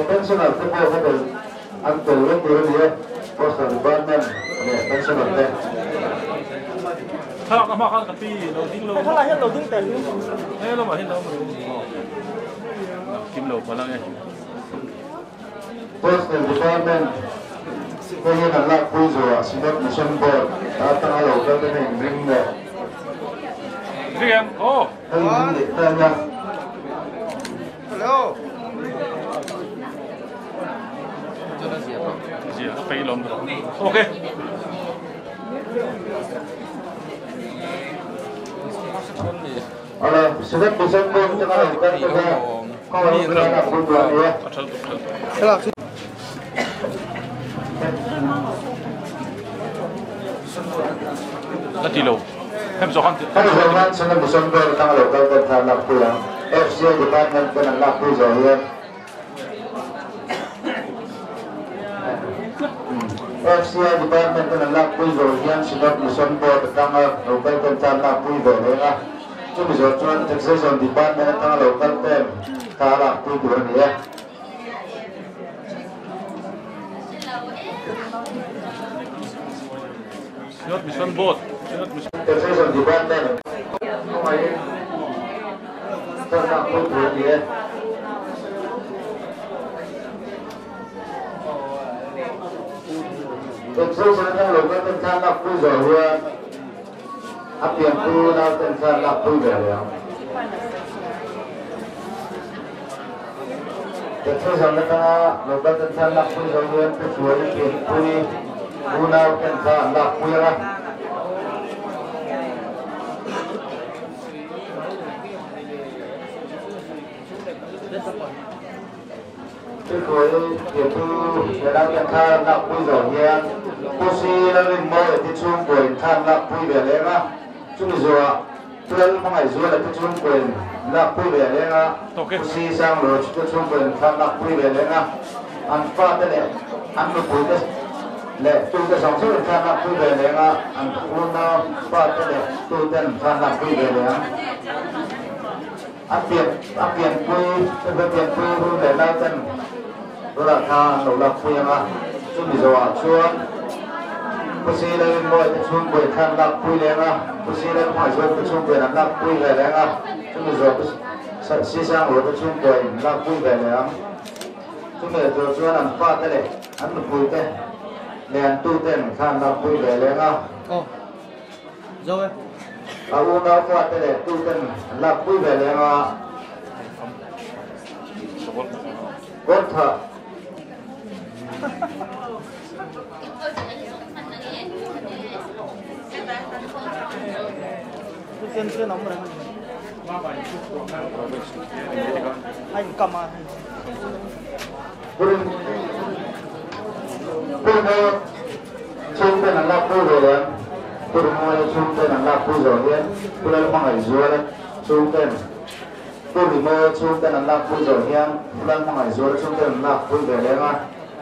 pensioner cái bộ cái được anh từ lúc từ đi postal department này pensioner đâyถ้าเรามาข้างกับพี่เราทิ้งลงถ้าเราให้เราทิ้งแต่เรามาให้เรากินโลมาแล้วไง postal department cái như là lạc quy rồi xin phép một xuân bờ đã tăng lầu cho cái hình ring này riêng ô hình để tên nha hello gì à phải lồng rồi ok xin phép một xuân bờ cho nó lầu cho cái có là lạc quy rồi nhé là tỷ lệ em rõ hơn các cơ quan sẽ làm một số việc tăng lầu cao cần tham lạc quy à FCA department cái này lạc quy rồi nhé FCA department cái này lạc quy rồi nhé xin phép một số việc tăng lầu cao cần tham lạc quy rồi nhé chúng mình rồi chuyên taxation department tăng lầu cao tem ta lạc quy rồi nhé Not mission board. Not mission. taxation department không ai ta lạc quy rồi nhé taxation tăng lầu cao cần tham lạc quy rồi nhé áp tiền tu nào cần tham lạc quy rồi nhé Jadi sampai tengah lepas tentang laku jauhan kecuali kiri guna tentang laku yang kecuali itu dalam tentang laku jauhan kursi lalu mau itu cuma tentang laku berlengah cuma jua tuan mengai jua itu cuma lạc quy về lên á, si sang rồi chúng tôi bên tham lạc quy về lên á, ăn pha thế này, ăn được quy thế, để chúng tôi sống sót tham lạc quy về lên á, ăn uống nào pha thế này, tôi tên tham lạc quy về lên á, ăn tiền quy, tôi tiền quy luôn để lao chân, tôi là tha nấu lạc quy á, chúng mình rồi chuan, kursi lên ngồi cái chuan bên tham lạc quy lên á, kursi lên ngoài rồi cái chuan bên lạc quy về lên á. chúng mình rồi si sang rồi chúng tôi là vui vẻ này chúng mình rồi cho ăn pha thế này ăn được vui thế đèn tu tên khan là vui vẻ này à rồi uống nào pha thế này tu tên là vui vẻ này à tốt thật chưa nóng rồi anh cầm à Pura chung tên là lạc vui rồi đấy pura chung tên là lạc vui rồi đấy pura mang hải dưa đấy chung tên pura chung tên là lạc vui rồi nhá pura mang hải dưa chung tên là lạc vui rồi đấy mà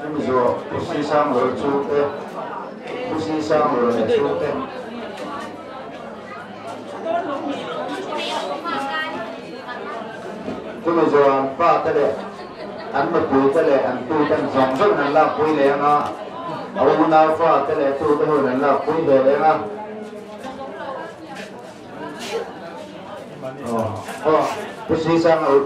chúng mình rồi pusi sang rồi chung tên pusi sang rồi chung tên chúng mình rồi ăn pha thế này ăn một buổi thế này ăn tu tên sống rất là lạc vui đấy mà ông nào pha thế này tu tên hồi là vui về đấy mà pusi sang rồi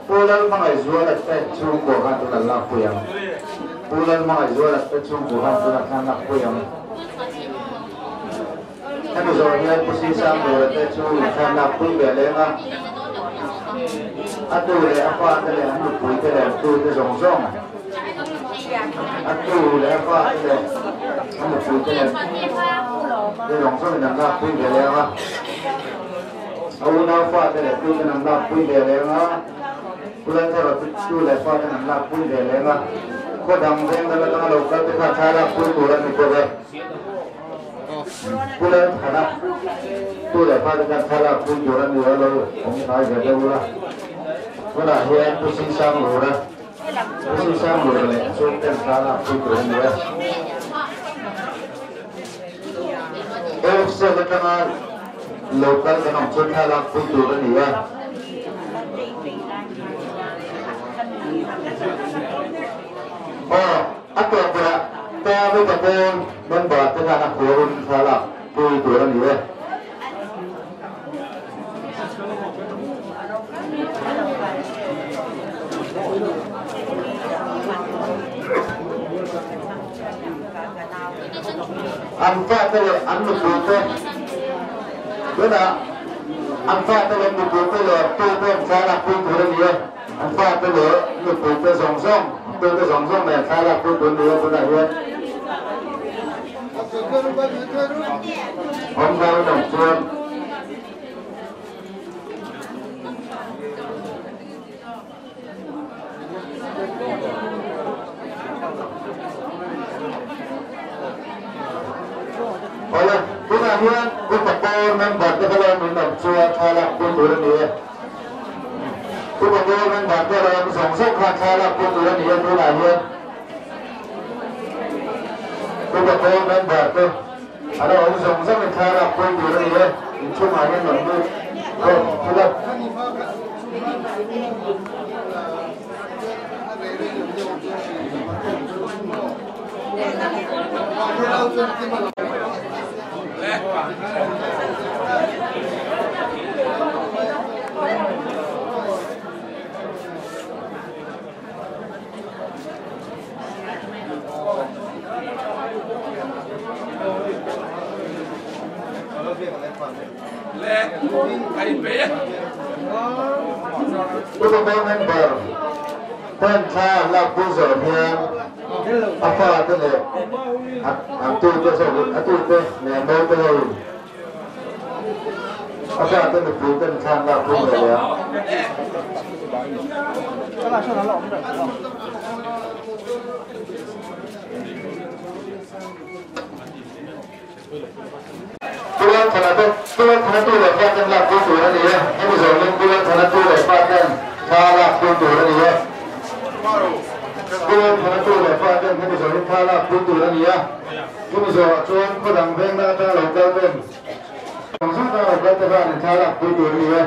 pulan mga izua at chung ko han tu là lạc vui à pulan mga izua at chung ko han tu là lạc vui à anh rồi nha pusi sang rồi at chung han lạc vui về đấy mà anh tu để apa thế này anh một buổi thế này tu thế rong rong anh tu để apa thế này anh một buổi thế này thế rong rong là lạc vui về đấy mà ông nào pha thế này tu thế là lạc vui về đấy mà pulang cara tu le fa tan la pui le le ma ko dam den la ta lo ka ta thara pui tu la ni ko le pulang thara tu le fa ta thara pui tu la ni lo ông sai ga de la ko la he tu sin sang lo la tu sin sang lo le so ten thara pui tu la ni la e se la ta local ka nam chon thara pui tu la ni la Atau apa? Tapi kita membuat dengan kurun salah turun dia. Angka tu anu buku, mana? Angka tu anu buku le, turun salah turun dia. Angka tu anu buku song. Tôi có dòng sông này khá là tôi đại huyện hôm nay đồng xuân rồi lên tôi là huyện tôi tập cô nên bật cái lên mình đồng xuân khá là tôi đại huyện tôiบอกว่ามันแบบว่าเราส่งส่งราคาละคนตัวนี้ตัวไหนเนี่ยtôiบอกว่ามันแบบว่าเราส่งส่งราคาละคนตัวนี้เนี่ยช่วงไหนเนี่ยหนุ่มดูก็คือว่าUntuk member tentang lagu Zohar apa tu le? Atu tu sebut atu tu member tu. Apa tu lebih tentang lagu Zohar? Kalau sana lom dah. Tuan thana tu le paten la ku tu ni ya. Ini zolin tuan thana tu le paten khala ku tu ni ya. Tuan thana tu le paten ini zolin khala ku tu ni ya. Ini zol tuan ko dang beng da ta lo ka ben. Dang sa ta lo ka ta ba ni khala ku tu ni ya.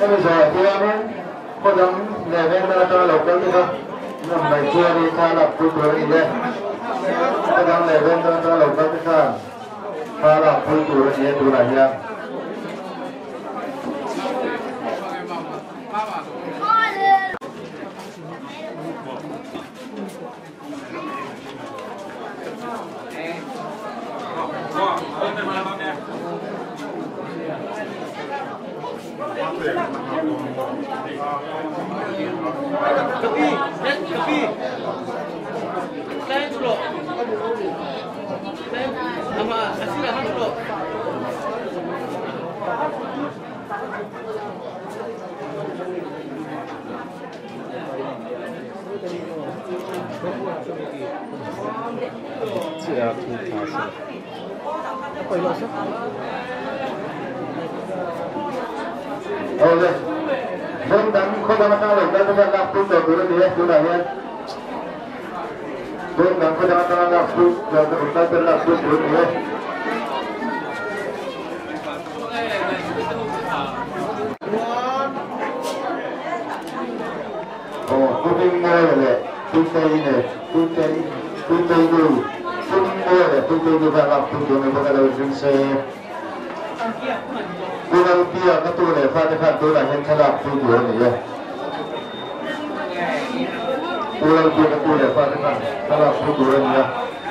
Bây giờ thì em có dám để bên ta cho lộc cái gì không? Nhưng mà chưa đi tha lập cuối tuổi gì đây? Có dám để bên ta cho lộc cái gì không? Tha lập cuối tuổi gì tuổi này nha? Tapi, saya dulu, saya sama asilahan dulu. Tidak tuntas. Apa itu sih? Oke, tentang kota Makassar, kita akan lakukan dulu dia sudah ya. Tentang kota Makassar, kita akan lakukan dulu ya. Oh, kucing mana le? Kucing ini, kucing dulu. Kucing mana? Kucing dulu kalau kucing itu kalau jenis Pulau Pia itu le, pada tu lah yang kelak tu ni ya. Pulau Pia itu le, pada kelak tu ni ya.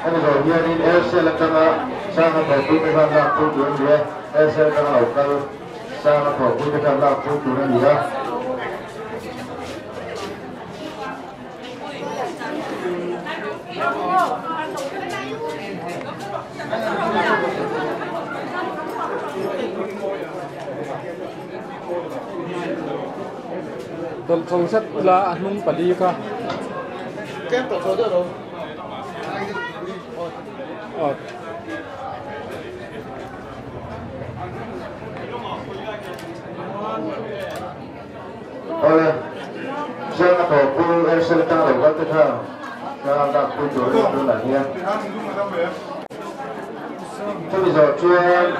Ini kalau dia ni Airsel kerana sangat bagus dengan kelak tu ni ya. Airsel kerana kalau sangat bagus dengan kelak tu ni ya. Tổng chất là nung phải đi cơ. Kem tổ số được rồi. Ôi, giờ là tổ quân em sẽ tăng được các thứ thao, ra đặt quân chủ lực luôn là nha. Thế bây giờ chưa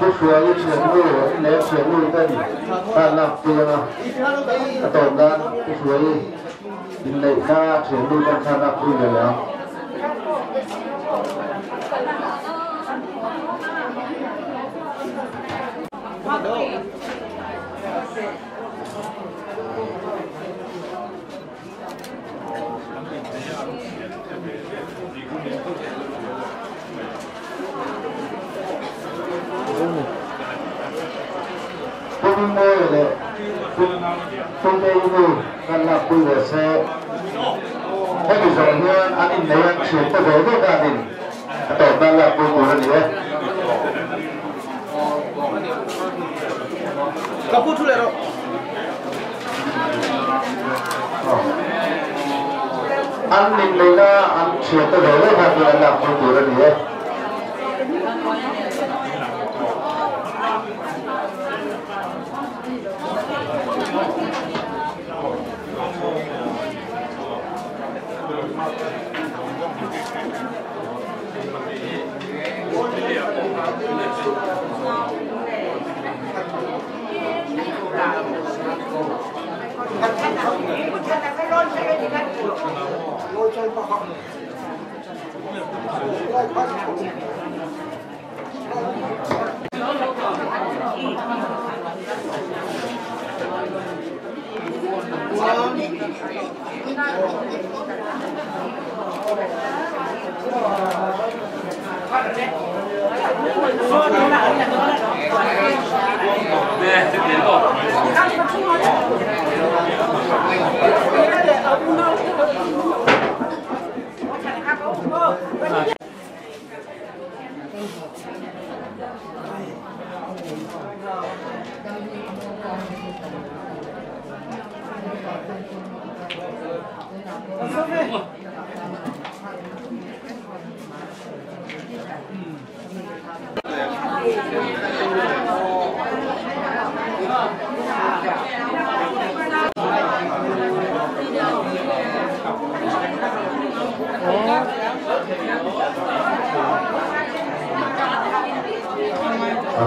bút xóa như chuyển nuôi, lấy chuyển nuôi tên, ta làm tiền à, tổng đàn bút xóa như, lấy ra chuyển nuôi tên ta làm tiền rồi nào. Phương môi là phương tây môi gần là quy về xe thế thì rồi như anh in này anh chuyển tới đối với gia đình tổng đang là quy của anh đấy Kapu thule rồi. anh in này là anh chuyển tới đối với gia đình là quy của anh đấy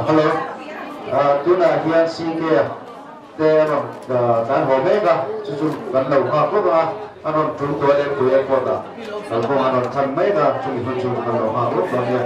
hello, tôi là Hiền Sinh kia, thế mà cái hồ mấy cả, chú chú gần đầu hoa quốc à, anh nói chúng tôi đem tụi em qua cả, còn không anh nói thằng mấy cả, chúng tôi chụp gần đầu hoa quốc bao nhiêu.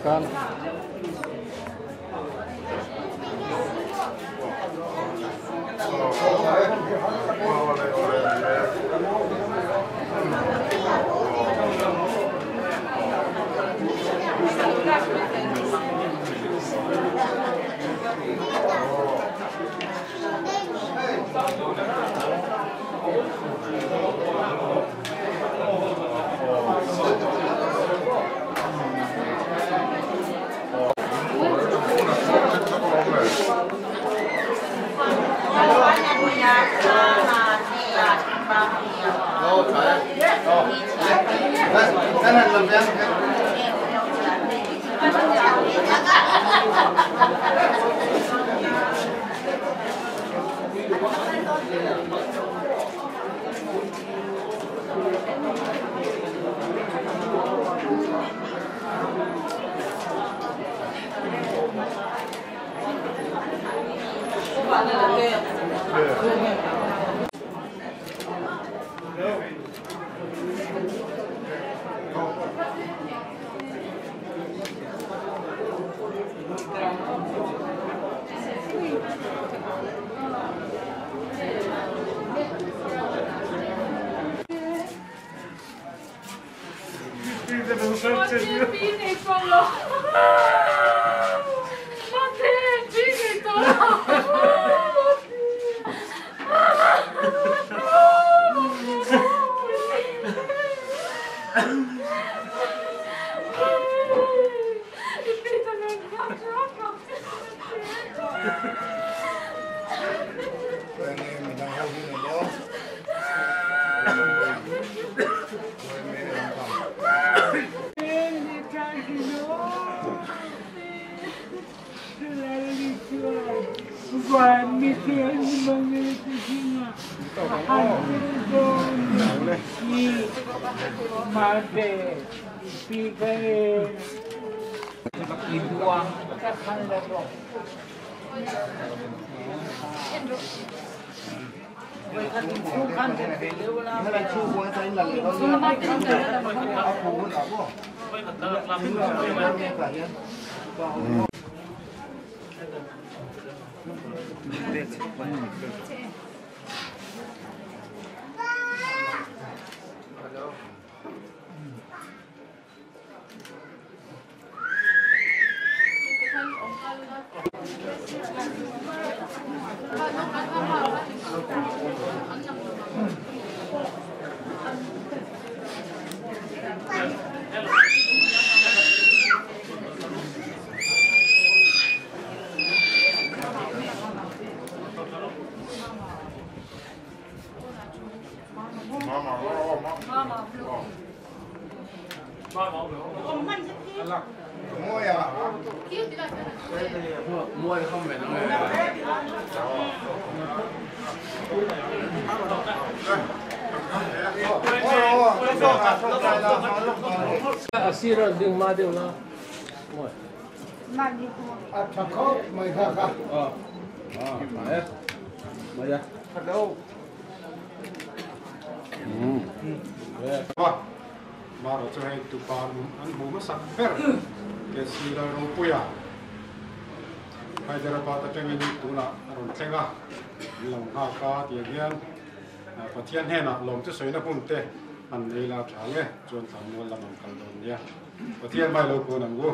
kan Asira ding ma ding la. Thằng khó mày khá khá. maya Thật đâu. Mà rồi cho hay tụ bàn ăn bún nó sắc phết. Cái gì là rau puya. Hay giờ bà ta tranh đi tụ là rồi tranh à. Lòng hà cá tiền hiền. Và thiên hen à lòng chứ sấy nó cũng tệ. Anh đây là trả nghe. Chuẩn thằng mua làm cầm đồn nha. Và thiên mai lâu cô nằm ngủ.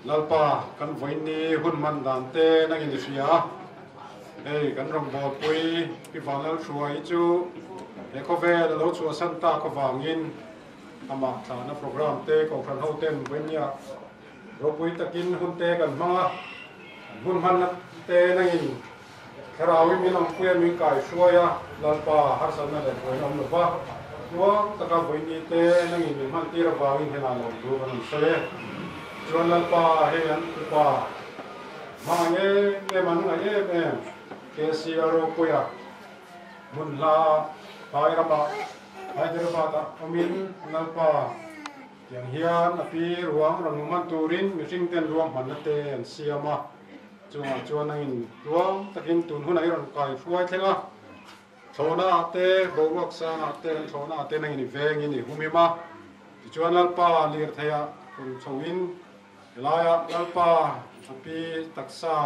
Lalpa kan voini hun man dan te nang in sia ei kan rong bol pui pi van lal suai chu e ko ve lo chu santa ko wangin ama tha na program te ko khan ho ten voinia ro pui takin hun te kan ma hun man te nang in kharawi min am pui min kai suaya lalpa har san na le voinom no ba nuang taka voini te nang in man ti ra wangin hena lo du kan se Chuan lalpa he an pa ma nge man nga me ke si ro puya mun la pai ra ba ta amin lalpa yang hian api ruang ram man turin mi sing ten ruang man te an siama chuan angin ruang takin tun hunai ron kai fuai thenga thona te bowak sa te thona te nangin veng in humima chuan lalpa lir thaya คนชวินลายลัลปาปีตักษา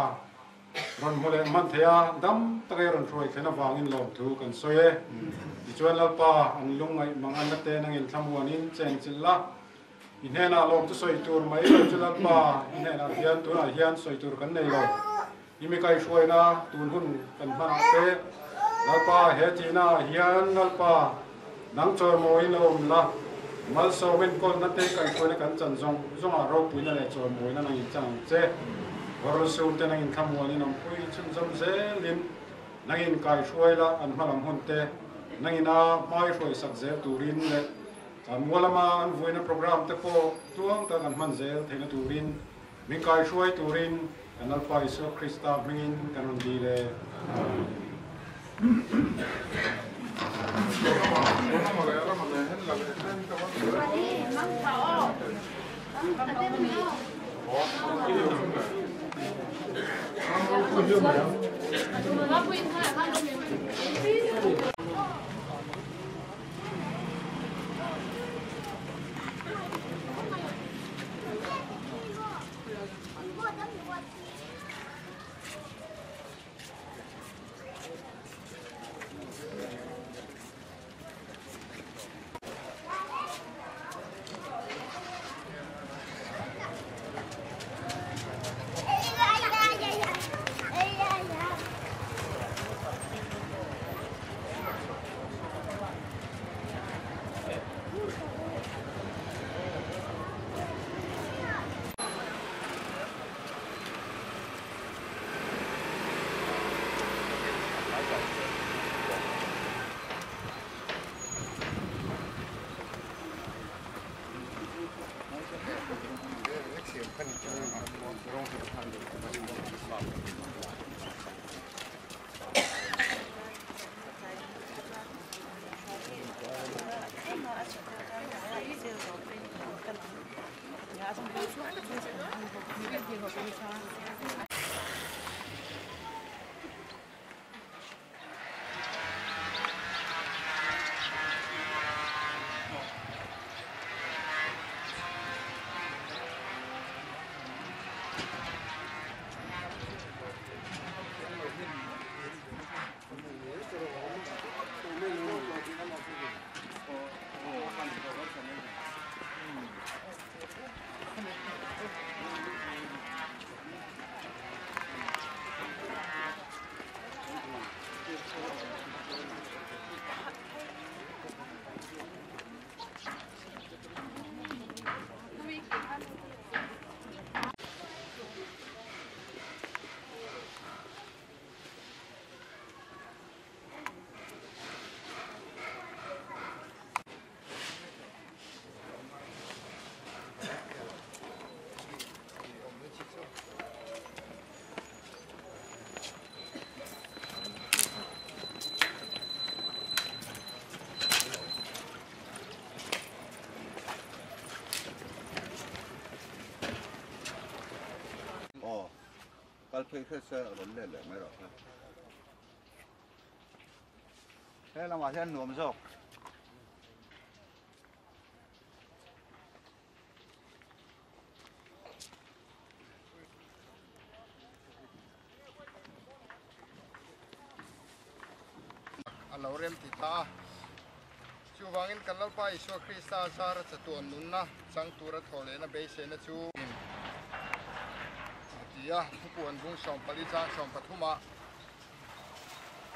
รันโมเลมันเทียดำตะเกียรันช่วยเทนวางอินลมถูกันสวยดิจวนลัลปาอันลุงไอมังอันเตนังอินทำวันอินเจนจิลละอินเฮน่าลมตุสวยตัวไม่จุลัลปาอินเฮน่าเฮียนตัวน่ะเฮียนสวยตัวกันในลมยิ่งไม่ใครช่วยนะตูนหุ่นกันมาเตลัลปาเฮจีน่าเฮียนลัลปานังจอร์โมอินลมละมัลโซเวนคนนั่นเตะกันช่วยกันจันทรงอารมณ์ปุยนั่นแหละจอร์โมนั่นนั่งจังเจวรสูตรนั่งทำวันนี้น้ำปุยชุนจำเซลินนั่งกายช่วยละอันมาลำหุ่นเตนั่งน่าไม่ช่วยสักเซตูรินเลยจำวัวละมาอันวุ่นโปรแกรมเตะโปตัวตั้งกันมันเซลเทนตูรินมิกายช่วยตูรินกันนัลปาอิสุคริสต์มิงกันวันดีเลยก็เพื่อเสื้อล้นเล่นเลยไม่หรอกครับเฮ้ยเรามาเที่ยวหนุ่มโซกเราเรียนติดตาชูวางินกันแล้วไปชัวคริสตาซาร์จะตัวนุนนะสังตัวทอเลนะเบสเซนะชูที่อ่ะทุกคนบุ้งสองปริจาสองปฐุมา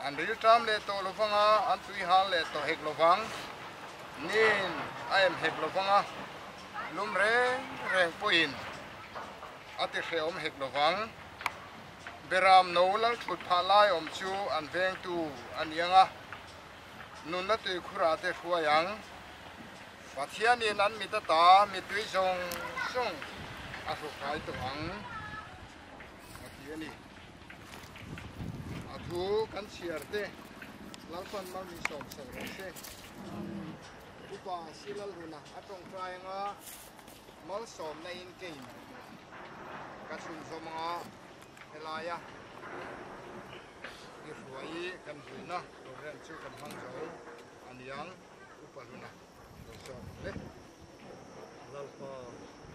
อันริตรามเลโตโลฟังอ่ะอันตุยฮาเลโตเฮกโลฟังนี่ไอเอ็มเฮกโลฟังอ่ะลุมเร่งปุยนอัติเขอมเฮกโลฟังเบรามโนลังถุดพาลายอมชูอันเวงตูอันยังอ่ะนุนนัตุยคุราเตชัวยังปัทยานีนั้นมีตาตามีตุยทรงอาสุขายตัวอังปัทยานีอาทูกันเชียร์เตลัลฟันมามีสองสังเตอุปาสิลลุนะอัตรงใจงะมัลสอมในอินเกมกระสุนสมงะเฮลายะสวยกันหุยนะตัวเรียนชื่อกันห้องโจอันยังอุปลุนะตัวชอบเล็ก ลัลปา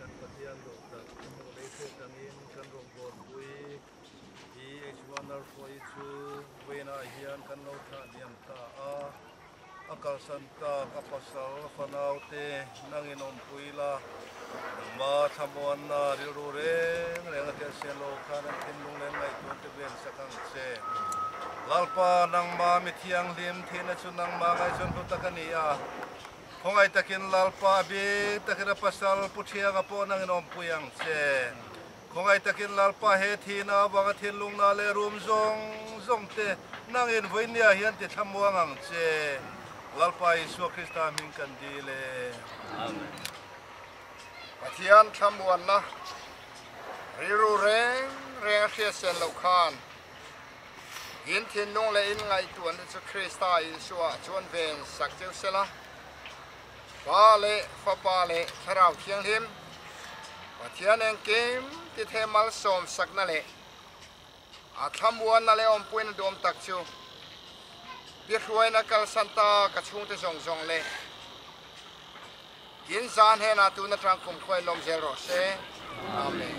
kan patian lo ta mo le se tangin kan rom bor pui hi h1r foi chu wena hian kan lo tha niam ta a akal santa kapasal fanaute nangin om puila ma thamon na ru re reng te se lo khan tin lung len ngai tu te ben sakang che lalpa nang ma mi thiang lim thina chu nang ma ngai chon tu takania khongai takin lalpa bi takira pasal puthia ga po nang nom puyang che khongai takin lalpa he thina wanga thin lung na le rum zong te nang in voinia hian te thamuang ang che lalpa Isu Krista min kan dile amen pathian thamuan na riru reng khia sen lo khan in thin nong le in ngai tuan chu Krista Isu a chuan ven sak cheu sela pa le fa pa le tharau thiang him pathian eng kim ti themal som sak na le a thamuan na le om puin dom tak chu biết ruồi na kal santa cả chung te zong le in zan he na tu na trang kum khoi lom zel ro se amen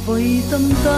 Hãy subscribe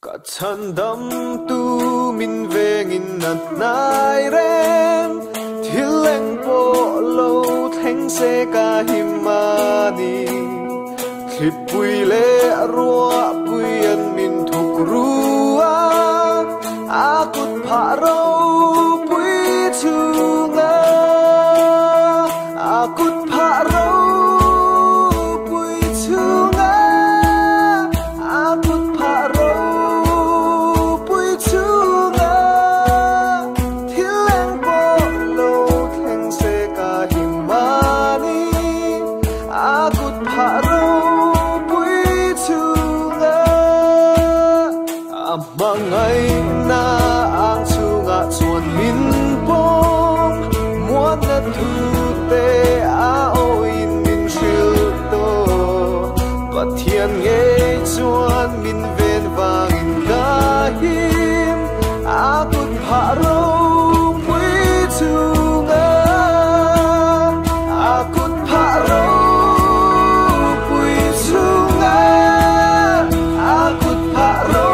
Chan đam tu min vengin nat nai ren thil leng po lo theng se ka himani thlit pui le ruwa pui an min thuk ruwa akut pha ro pui chunga akut pha ro pui chunga akut pha ro mangai na ang chunga chuan min pom muat na thu te a oin min shil to pathian nge chuan min ven wangin ka him a kut pha ro pui chunga a kut pha ro pui chunga a kut pha ro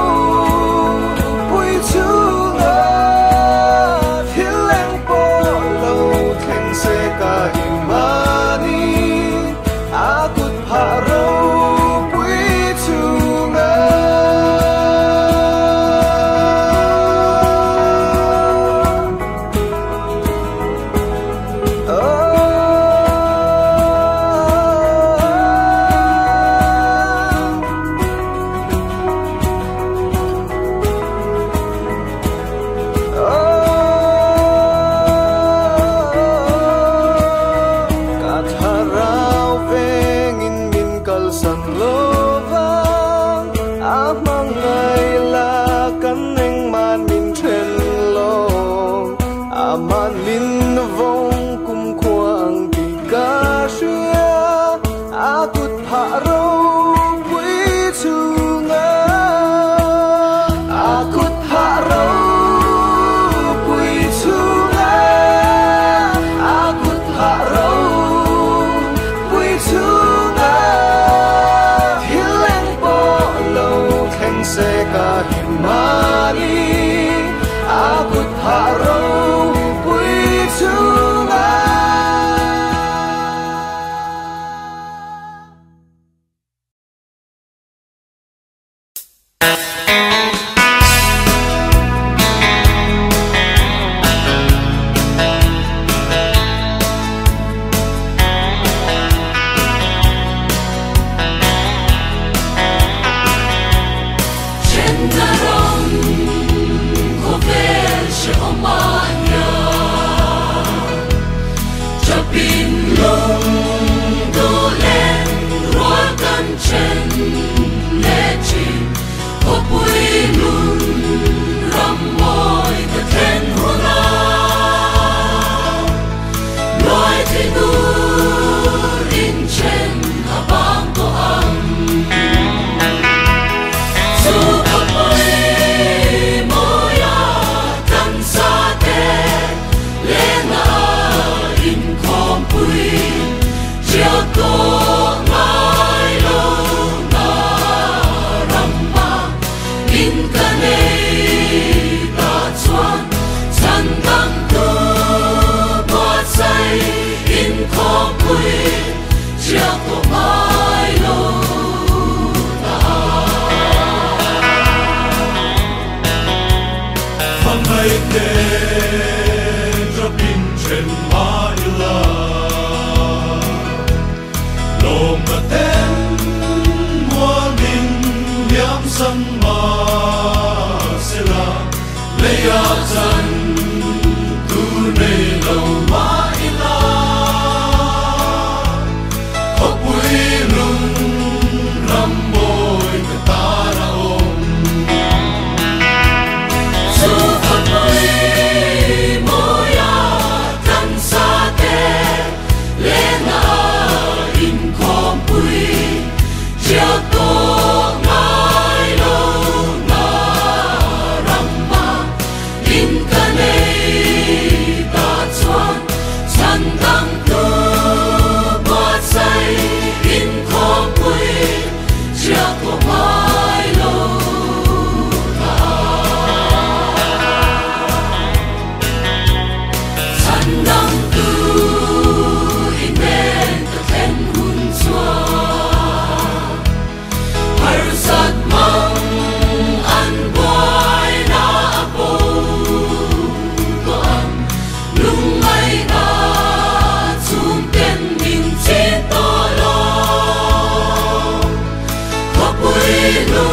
Hãy subscribe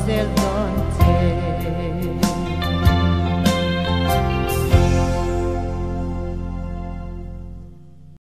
sel don te